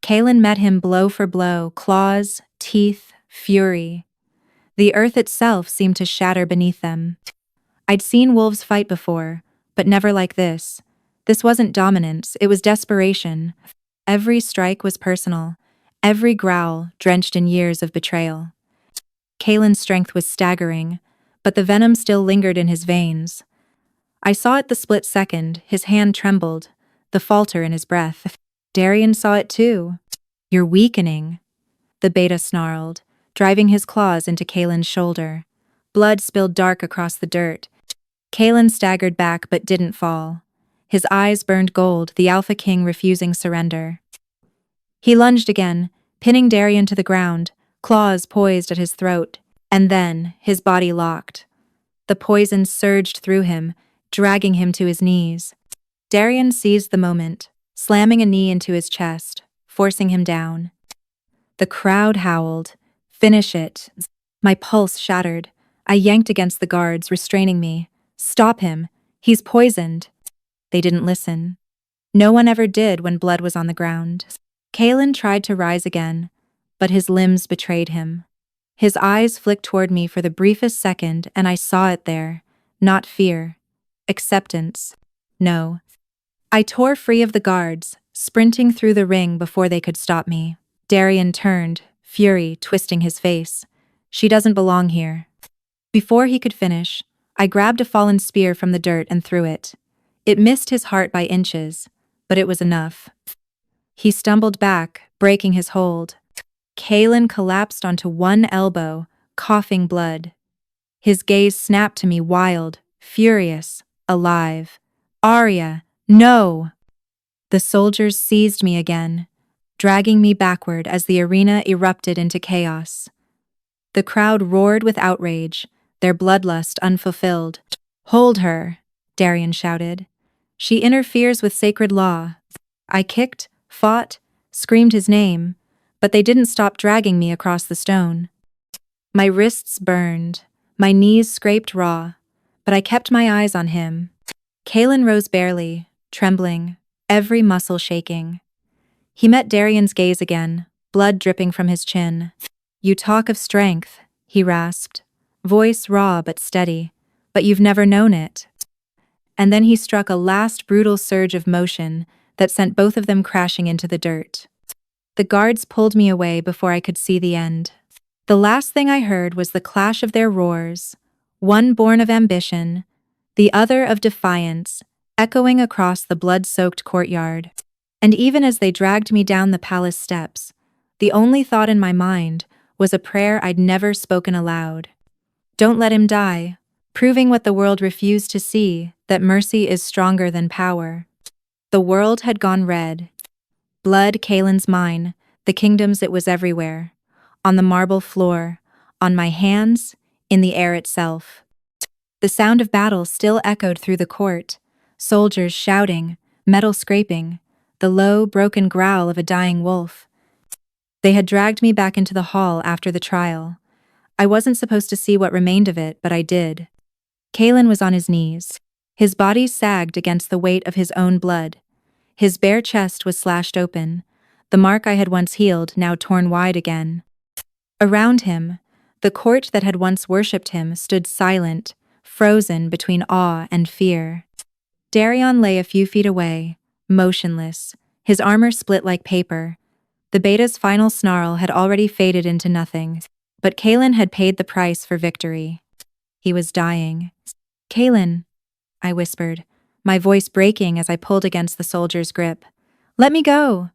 Kalen met him blow for blow, claws, teeth, fury. The earth itself seemed to shatter beneath them. I'd seen wolves fight before, but never like this. This wasn't dominance, it was desperation. Every strike was personal, every growl drenched in years of betrayal. Kalen's strength was staggering, but the venom still lingered in his veins. I saw it the split second, his hand trembled, the falter in his breath. Darion saw it too. You're weakening, the beta snarled, driving his claws into Kalen's shoulder. Blood spilled dark across the dirt. Kalen staggered back but didn't fall. His eyes burned gold, the Alpha King refusing surrender. He lunged again, pinning Darion to the ground, claws poised at his throat, and then his body locked. The poison surged through him, dragging him to his knees. Darion seized the moment, slamming a knee into his chest, forcing him down. The crowd howled. Finish it. My pulse shattered. I yanked against the guards, restraining me. Stop him. He's poisoned. They didn't listen. No one ever did when blood was on the ground. Kalen tried to rise again, but his limbs betrayed him. His eyes flicked toward me for the briefest second, and I saw it there. Not fear. Acceptance. No. I tore free of the guards, sprinting through the ring before they could stop me. Darion turned, fury twisting his face. She doesn't belong here. Before he could finish, I grabbed a fallen spear from the dirt and threw it. It missed his heart by inches, but it was enough. He stumbled back, breaking his hold. Kalen collapsed onto one elbow, coughing blood. His gaze snapped to me, wild, furious, alive. Arya, no! The soldiers seized me again, dragging me backward as the arena erupted into chaos. The crowd roared with outrage, their bloodlust unfulfilled. Hold her, Darion shouted. She interferes with sacred law. I kicked, fought, screamed his name, but they didn't stop dragging me across the stone. My wrists burned, my knees scraped raw, but I kept my eyes on him. Kalen rose barely, trembling, every muscle shaking. He met Darian's gaze again, blood dripping from his chin. "You talk of strength," he rasped, voice raw but steady, "but you've never known it." And then he struck a last brutal surge of motion that sent both of them crashing into the dirt. The guards pulled me away before I could see the end. The last thing I heard was the clash of their roars, one born of ambition, the other of defiance, echoing across the blood-soaked courtyard. And even as they dragged me down the palace steps, the only thought in my mind was a prayer I'd never spoken aloud. Don't let him die, proving what the world refused to see, that mercy is stronger than power. The world had gone red. Blood, Kalen's mine, the kingdom's it was everywhere. On the marble floor, on my hands, in the air itself. The sound of battle still echoed through the court, soldiers shouting, metal scraping, the low, broken growl of a dying wolf. They had dragged me back into the hall after the trial. I wasn't supposed to see what remained of it, but I did. Kalen was on his knees. His body sagged against the weight of his own blood. His bare chest was slashed open, the mark I had once healed now torn wide again. Around him, the court that had once worshipped him stood silent, frozen between awe and fear. Darian lay a few feet away, motionless, his armor split like paper. The beta's final snarl had already faded into nothing, but Kalen had paid the price for victory. He was dying. "Kalen," I whispered, my voice breaking as I pulled against the soldier's grip. "Let me go!"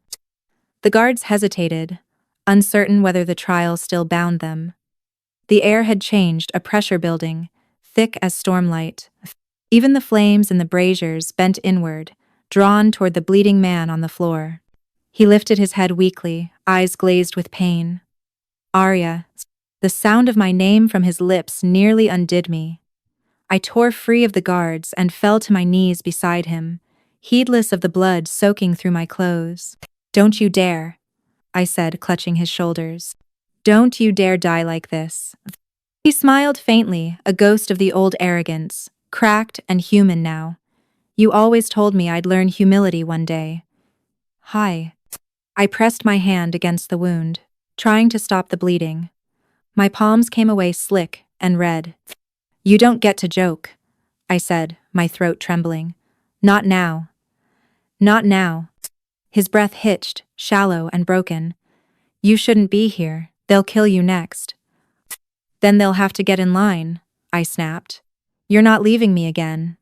The guards hesitated, uncertain whether the trial still bound them. The air had changed, a pressure building, thick as stormlight. Even the flames in the braziers bent inward, drawn toward the bleeding man on the floor. He lifted his head weakly, eyes glazed with pain. "Arya." The sound of my name from his lips nearly undid me. I tore free of the guards and fell to my knees beside him, heedless of the blood soaking through my clothes. "Don't you dare," I said, clutching his shoulders. "Don't you dare die like this." He smiled faintly, a ghost of the old arrogance, cracked and human now. "You always told me I'd learn humility one day." "Hi." I pressed my hand against the wound, trying to stop the bleeding. My palms came away slick and red. "You don't get to joke," I said, my throat trembling. "Not now." "Not now." His breath hitched, shallow and broken. "You shouldn't be here. They'll kill you next." "Then they'll have to get in line," I snapped. "You're not leaving me again."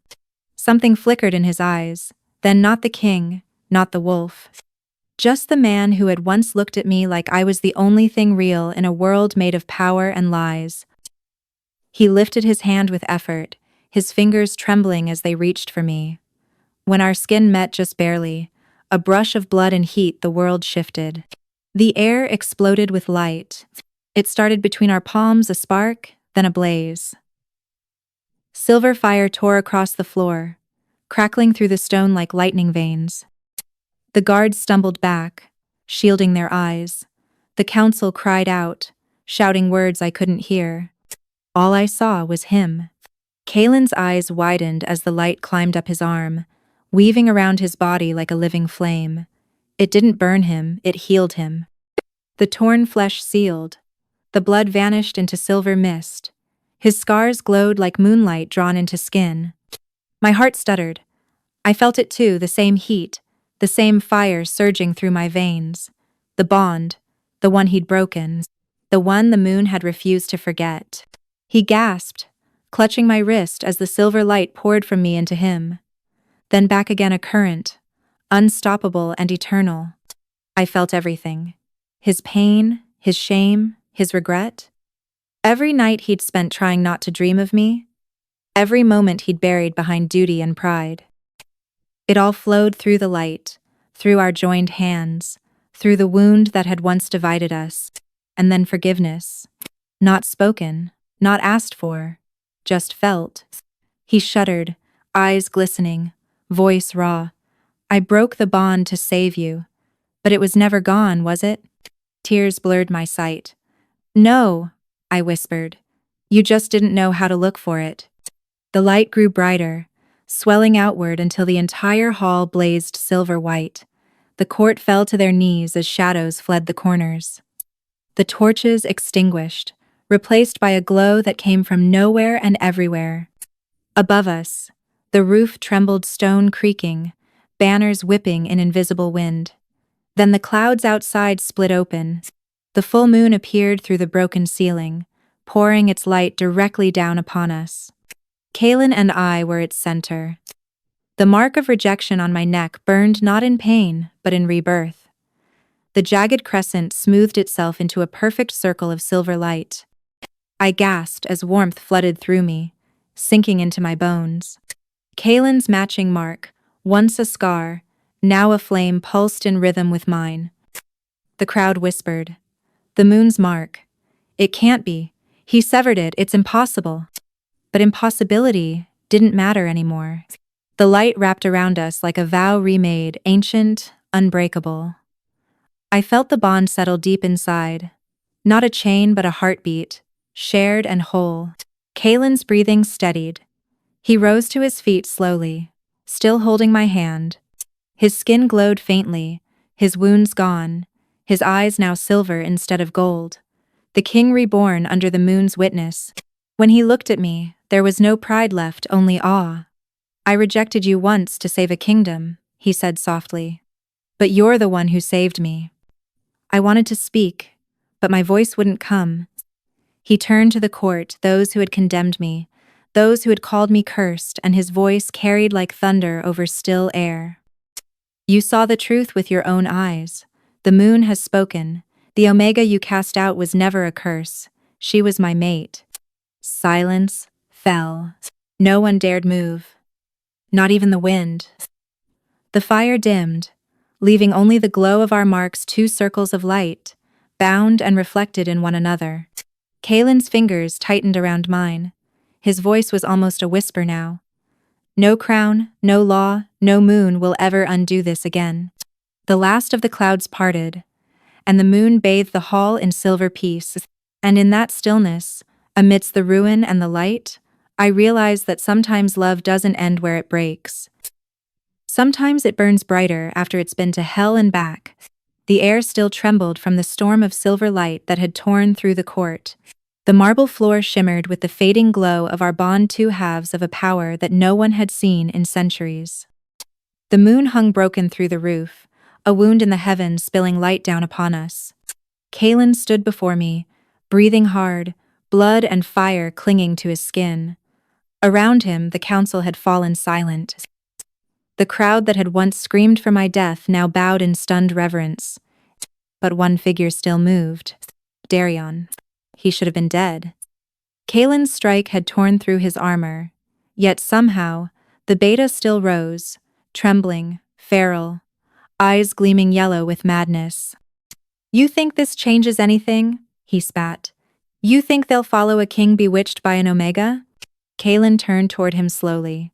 Something flickered in his eyes, then not the king, not the wolf. Just the man who had once looked at me like I was the only thing real in a world made of power and lies. He lifted his hand with effort, his fingers trembling as they reached for me. When our skin met just barely, a brush of blood and heat, the world shifted. The air exploded with light. It started between our palms, a spark, then a blaze. Silver fire tore across the floor, crackling through the stone like lightning veins. The guards stumbled back, shielding their eyes. The council cried out, shouting words I couldn't hear. All I saw was him. Kalen's eyes widened as the light climbed up his arm, weaving around his body like a living flame. It didn't burn him, it healed him. The torn flesh sealed. The blood vanished into silver mist. His scars glowed like moonlight drawn into skin. My heart stuttered. I felt it too, the same heat, the same fire surging through my veins. The bond, the one he'd broken, the one the moon had refused to forget. He gasped, clutching my wrist as the silver light poured from me into him. Then back again, a current, unstoppable and eternal. I felt everything. His pain, his shame, his regret. Every night he'd spent trying not to dream of me. Every moment he'd buried behind duty and pride. It all flowed through the light, through our joined hands, through the wound that had once divided us, and then forgiveness. Not spoken, not asked for, just felt. He shuddered, eyes glistening, voice raw. "I broke the bond to save you. But it was never gone, was it?" Tears blurred my sight. No, I whispered. You just didn't know how to look for it. The light grew brighter, swelling outward until the entire hall blazed silver white. The court fell to their knees as shadows fled the corners. The torches extinguished, replaced by a glow that came from nowhere and everywhere. Above us, the roof trembled, stone creaking, banners whipping in invisible wind. Then the clouds outside split open. The full moon appeared through the broken ceiling, pouring its light directly down upon us. Kaylin and I were its center. The mark of rejection on my neck burned not in pain, but in rebirth. The jagged crescent smoothed itself into a perfect circle of silver light. I gasped as warmth flooded through me, sinking into my bones. Kaylin's matching mark, once a scar, now a flame, pulsed in rhythm with mine. The crowd whispered, "The moon's mark. It can't be. He severed it, it's impossible." But impossibility didn't matter anymore. The light wrapped around us like a vow remade, ancient, unbreakable. I felt the bond settle deep inside. Not a chain but a heartbeat, shared and whole. Kaylin's breathing steadied. He rose to his feet slowly, still holding my hand. His skin glowed faintly, his wounds gone, his eyes now silver instead of gold. The king reborn under the moon's witness. When he looked at me, there was no pride left, only awe. "I rejected you once to save a kingdom," he said softly. "But you're the one who saved me." I wanted to speak, but my voice wouldn't come. He turned to the court, those who had condemned me, those who had called me cursed, and his voice carried like thunder over still air. "You saw the truth with your own eyes. The moon has spoken. The Omega you cast out was never a curse. She was my mate." Silence fell. No one dared move. Not even the wind. The fire dimmed, leaving only the glow of our marks, two circles of light, bound and reflected in one another. Kaylin's fingers tightened around mine. His voice was almost a whisper now. "No crown, no law, no moon will ever undo this again." The last of the clouds parted, and the moon bathed the hall in silver peace. And in that stillness, amidst the ruin and the light, I realized that sometimes love doesn't end where it breaks. Sometimes it burns brighter after it's been to hell and back. The air still trembled from the storm of silver light that had torn through the court. The marble floor shimmered with the fading glow of our bond, two halves of a power that no one had seen in centuries. The moon hung broken through the roof, a wound in the heavens spilling light down upon us. Kaylin stood before me, breathing hard, blood and fire clinging to his skin. Around him, the council had fallen silent. The crowd that had once screamed for my death now bowed in stunned reverence. But one figure still moved. Darion. He should have been dead. Kaylin's strike had torn through his armor, yet somehow, the beta still rose, trembling, feral, eyes gleaming yellow with madness. "You think this changes anything?" he spat. "You think they'll follow a king bewitched by an Omega?" Kaylin turned toward him slowly.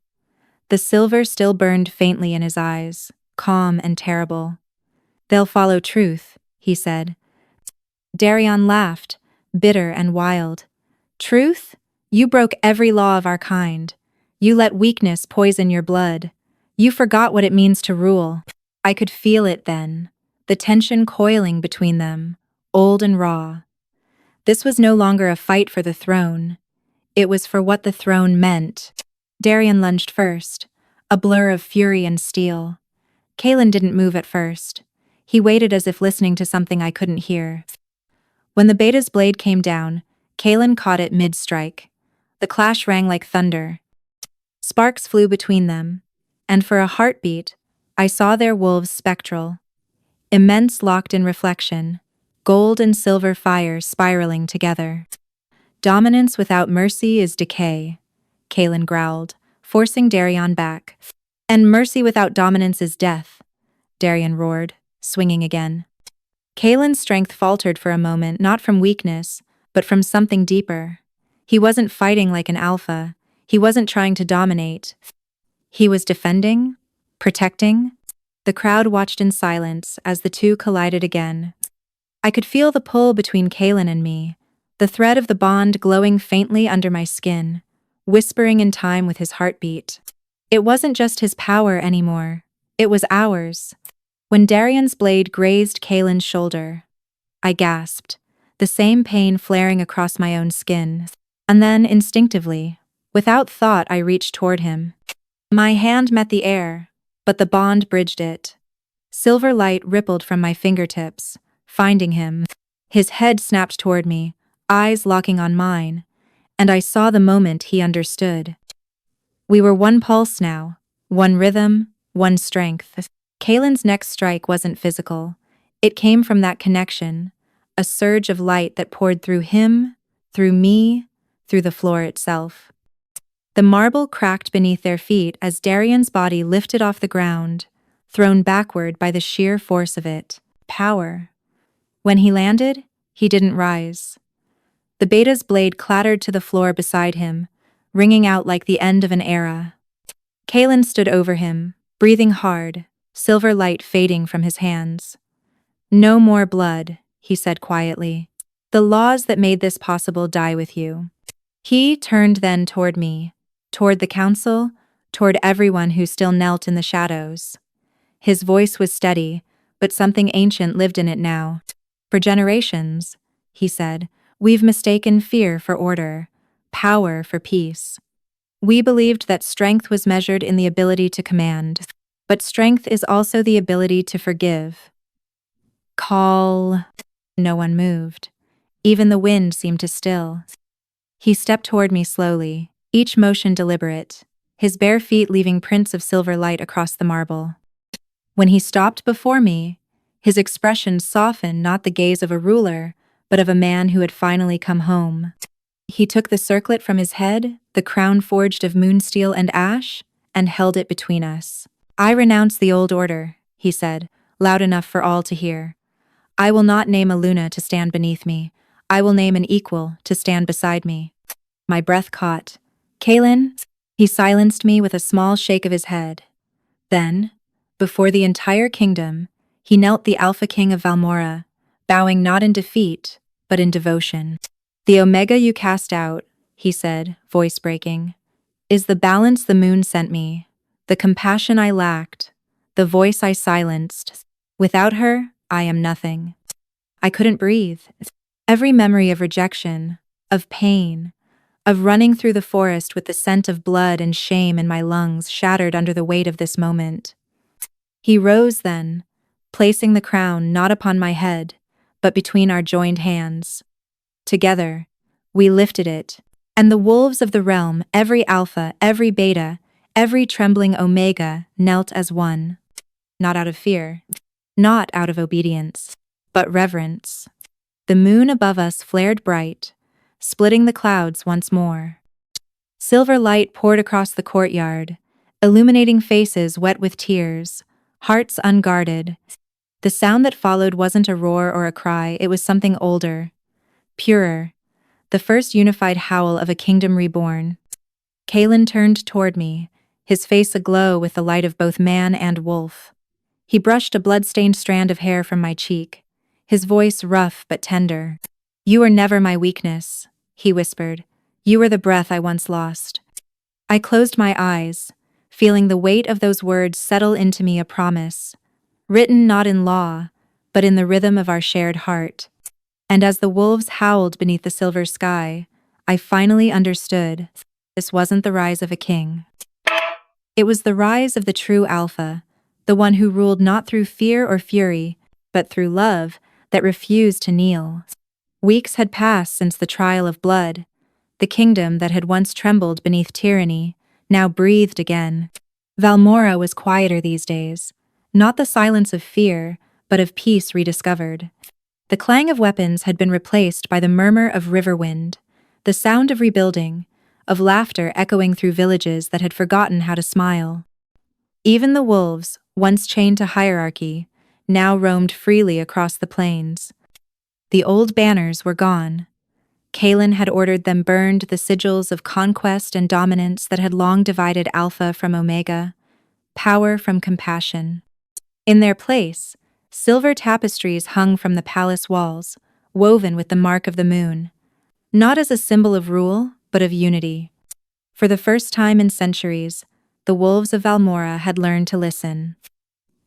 The silver still burned faintly in his eyes, calm and terrible. "They'll follow truth," he said. Darion laughed, bitter and wild. "Truth? You broke every law of our kind. You let weakness poison your blood. You forgot what it means to rule." I could feel it then, the tension coiling between them, old and raw. This was no longer a fight for the throne. It was for what the throne meant. Darion lunged first, a blur of fury and steel. Kaylin didn't move at first. He waited as if listening to something I couldn't hear. When the beta's blade came down, Kaylin caught it mid-strike. The clash rang like thunder. Sparks flew between them, and for a heartbeat, I saw their wolves spectral. Immense, locked in reflection, gold and silver fire spiraling together. "Dominance without mercy is decay," Kaylin growled, forcing Darion back. "And mercy without dominance is death," Darion roared, swinging again. Kaylin's strength faltered for a moment, not from weakness, but from something deeper. He wasn't fighting like an alpha. He wasn't trying to dominate. He was defending, protecting. The crowd watched in silence as the two collided again. I could feel the pull between Kaelin and me, the thread of the bond glowing faintly under my skin, whispering in time with his heartbeat. It wasn't just his power anymore, it was ours. When Darian's blade grazed Kaelin's shoulder, I gasped, the same pain flaring across my own skin. And then, instinctively, without thought, I reached toward him. My hand met the air, but the bond bridged it. Silver light rippled from my fingertips, finding him. His head snapped toward me, eyes locking on mine, and I saw the moment he understood. We were one pulse now, one rhythm, one strength. Kaelin's next strike wasn't physical. It came from that connection, a surge of light that poured through him, through me, through the floor itself. The marble cracked beneath their feet as Darian's body lifted off the ground, thrown backward by the sheer force of it. Power. When he landed, he didn't rise. The beta's blade clattered to the floor beside him, ringing out like the end of an era. Kaelin stood over him, breathing hard, silver light fading from his hands. "No more blood," he said quietly. "The laws that made this possible die with you." He turned then toward me, toward the council, toward everyone who still knelt in the shadows. His voice was steady, but something ancient lived in it now. "For generations," he said, "we've mistaken fear for order, power for peace. We believed that strength was measured in the ability to command, but strength is also the ability to forgive." "Call." No one moved. Even the wind seemed to still. He stepped toward me slowly, each motion deliberate, his bare feet leaving prints of silver light across the marble. When he stopped before me, his expression softened, not the gaze of a ruler, but of a man who had finally come home. He took the circlet from his head, the crown forged of moonsteel and ash, and held it between us. "I renounce the old order," he said, loud enough for all to hear. "I will not name a Luna to stand beneath me. I will name an equal to stand beside me." My breath caught. "Kaelin?" He silenced me with a small shake of his head. Then, before the entire kingdom, he knelt the Alpha King of Valmora, bowing not in defeat, but in devotion. "The Omega you cast out," he said, voice breaking, "is the balance the moon sent me, the compassion I lacked, the voice I silenced. Without her, I am nothing." I couldn't breathe. Every memory of rejection, of pain, of running through the forest with the scent of blood and shame in my lungs shattered under the weight of this moment. He rose then, placing the crown not upon my head, but between our joined hands. Together, we lifted it, and the wolves of the realm, every alpha, every beta, every trembling omega, knelt as one. Not out of fear, not out of obedience, but reverence. The moon above us flared bright, splitting the clouds once more. Silver light poured across the courtyard, illuminating faces wet with tears, hearts unguarded. The sound that followed wasn't a roar or a cry, it was something older, purer, the first unified howl of a kingdom reborn. Kaelin turned toward me, his face aglow with the light of both man and wolf. He brushed a blood-stained strand of hair from my cheek, his voice rough but tender. "You were never my weakness," he whispered. "You were the breath I once lost." I closed my eyes, feeling the weight of those words settle into me, a promise, written not in law, but in the rhythm of our shared heart. And as the wolves howled beneath the silver sky, I finally understood. This wasn't the rise of a king. It was the rise of the true Alpha, the one who ruled not through fear or fury, but through love that refused to kneel. Weeks had passed since the trial of blood. The kingdom that had once trembled beneath tyranny now breathed again. Valmora was quieter these days, not the silence of fear, but of peace rediscovered. The clang of weapons had been replaced by the murmur of river wind, the sound of rebuilding, of laughter echoing through villages that had forgotten how to smile. Even the wolves, once chained to hierarchy, now roamed freely across the plains. The old banners were gone. Kaelin had ordered them burned, the sigils of conquest and dominance that had long divided Alpha from Omega, power from compassion. In their place, Silver tapestries hung from the palace walls, woven with the mark of the moon, not as a symbol of rule, but of unity. For the first time in centuries, the wolves of Valmora had learned to listen.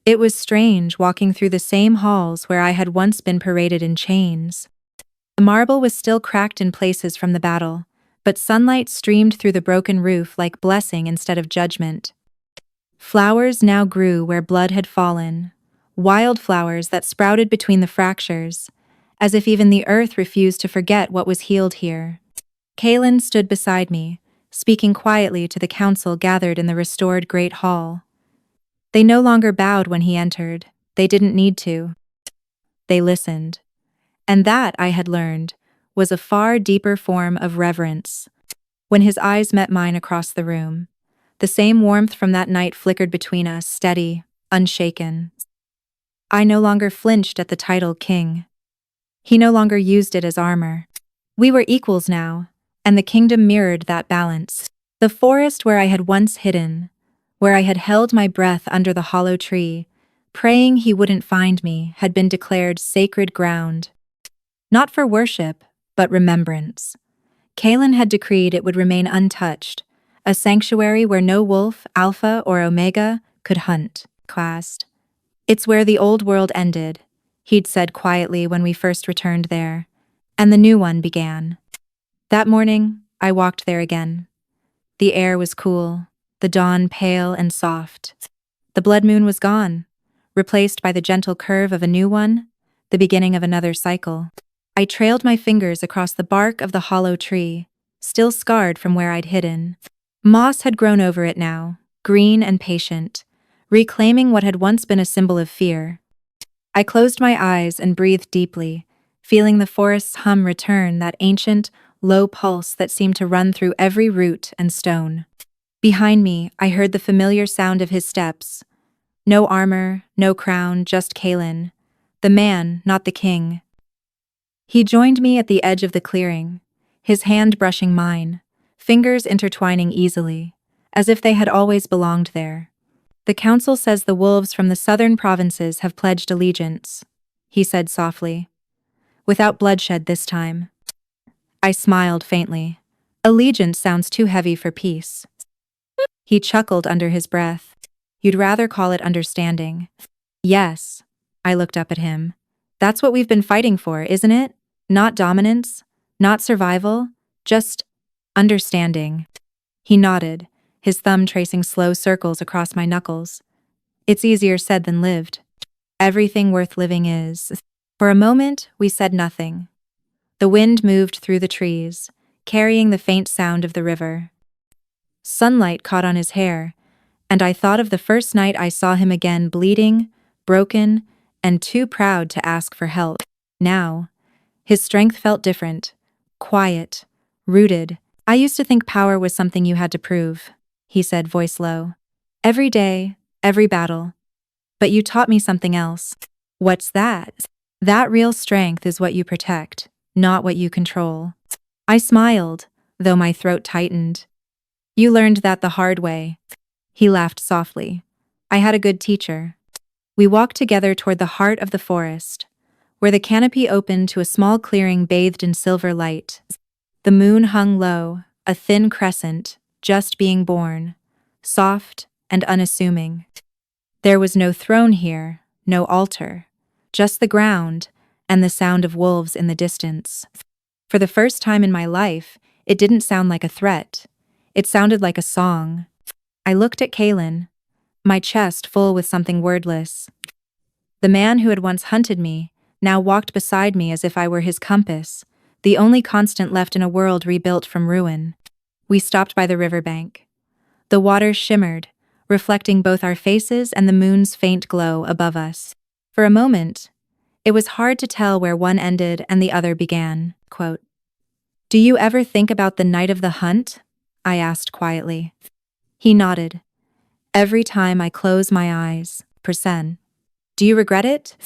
It was strange walking through the same halls where I had once been paraded in chains. The marble was still cracked in places from the battle, but sunlight streamed through the broken roof like blessing instead of judgment. Flowers now grew where blood had fallen, wildflowers that sprouted between the fractures, as if even the earth refused to forget what was healed here. Kaelin stood beside me, speaking quietly to the council gathered in the restored Great Hall. They no longer bowed when he entered. They didn't need to. They listened. And that, I had learned, was a far deeper form of reverence. When his eyes met mine across the room, the same warmth from that night flickered between us, steady, unshaken. I no longer flinched at the title king. He no longer used it as armor. We were equals now, and the kingdom mirrored that balance. The forest where I had once hidden, where I had held my breath under the hollow tree, praying he wouldn't find me, had been declared sacred ground. Not for worship, but remembrance. Kaelin had decreed it would remain untouched, a sanctuary where no wolf, alpha or omega, could hunt. Classed. It's where the old world ended, he'd said quietly when we first returned there, and the new one began. That morning, I walked there again. The air was cool, the dawn pale and soft. The blood moon was gone, replaced by the gentle curve of a new one, the beginning of another cycle. I trailed my fingers across the bark of the hollow tree, still scarred from where I'd hidden. Moss had grown over it now, green and patient, reclaiming what had once been a symbol of fear. I closed my eyes and breathed deeply, feeling the forest's hum return, that ancient, low pulse that seemed to run through every root and stone. Behind me, I heard the familiar sound of his steps. No armor, no crown, just Kaelin, the man, not the king. He joined me at the edge of the clearing, his hand brushing mine, fingers intertwining easily, as if they had always belonged there. The council says the wolves from the southern provinces have pledged allegiance, he said softly. Without bloodshed this time. I smiled faintly. Allegiance sounds too heavy for peace. He chuckled under his breath. You'd rather call it understanding. Yes. I looked up at him. That's what we've been fighting for, isn't it? Not dominance, not survival, just understanding. He nodded, his thumb tracing slow circles across my knuckles. It's easier said than lived. Everything worth living is. For a moment, we said nothing. The wind moved through the trees, carrying the faint sound of the river. Sunlight caught on his hair, and I thought of the first night I saw him again, bleeding, broken, and too proud to ask for help. Now, his strength felt different, quiet, rooted. I used to think power was something you had to prove, he said, voice low. Every day, every battle. But you taught me something else. What's that? That real strength is what you protect, not what you control. I smiled, though my throat tightened. You learned that the hard way. He laughed softly. I had a good teacher. We walked together toward the heart of the forest, where the canopy opened to a small clearing bathed in silver light. The moon hung low, a thin crescent, just being born, soft and unassuming. There was no throne here, no altar, just the ground and the sound of wolves in the distance. For the first time in my life, it didn't sound like a threat. It sounded like a song. I looked at Kaelin, my chest full with something wordless. The man who had once hunted me now walked beside me as if I were his compass, the only constant left in a world rebuilt from ruin. We stopped by the riverbank. The water shimmered, reflecting both our faces and the moon's faint glow above us. For a moment, it was hard to tell where one ended and the other began. Quote, "Do you ever think about the night of the hunt?" I asked quietly. He nodded. "Every time I close my eyes, %. Do you regret it?"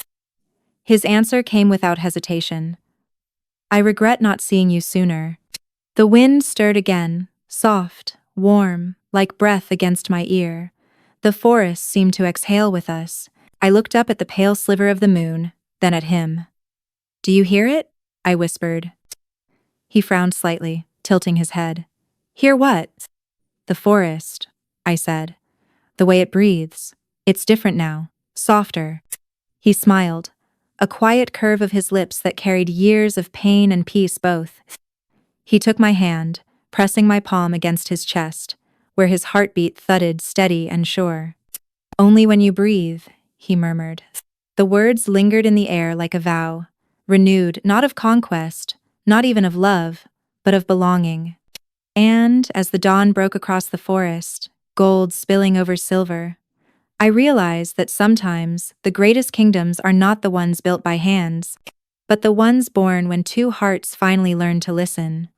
His answer came without hesitation. "I regret not seeing you sooner." The wind stirred again, soft, warm, like breath against my ear. The forest seemed to exhale with us, I looked up at the pale sliver of the moon, then at him. "Do you hear it?" I whispered. He frowned slightly, tilting his head. "Hear what?" "The forest," I said. "The way it breathes. It's different now, softer." He smiled, a quiet curve of his lips that carried years of pain and peace both. He took my hand, pressing my palm against his chest, where his heartbeat thudded steady and sure. "Only when you breathe," he murmured. The words lingered in the air like a vow, renewed not of conquest, not even of love, but of belonging. And, as the dawn broke across the forest, gold spilling over silver, I realized that sometimes the greatest kingdoms are not the ones built by hands, but the ones born when two hearts finally learn to listen.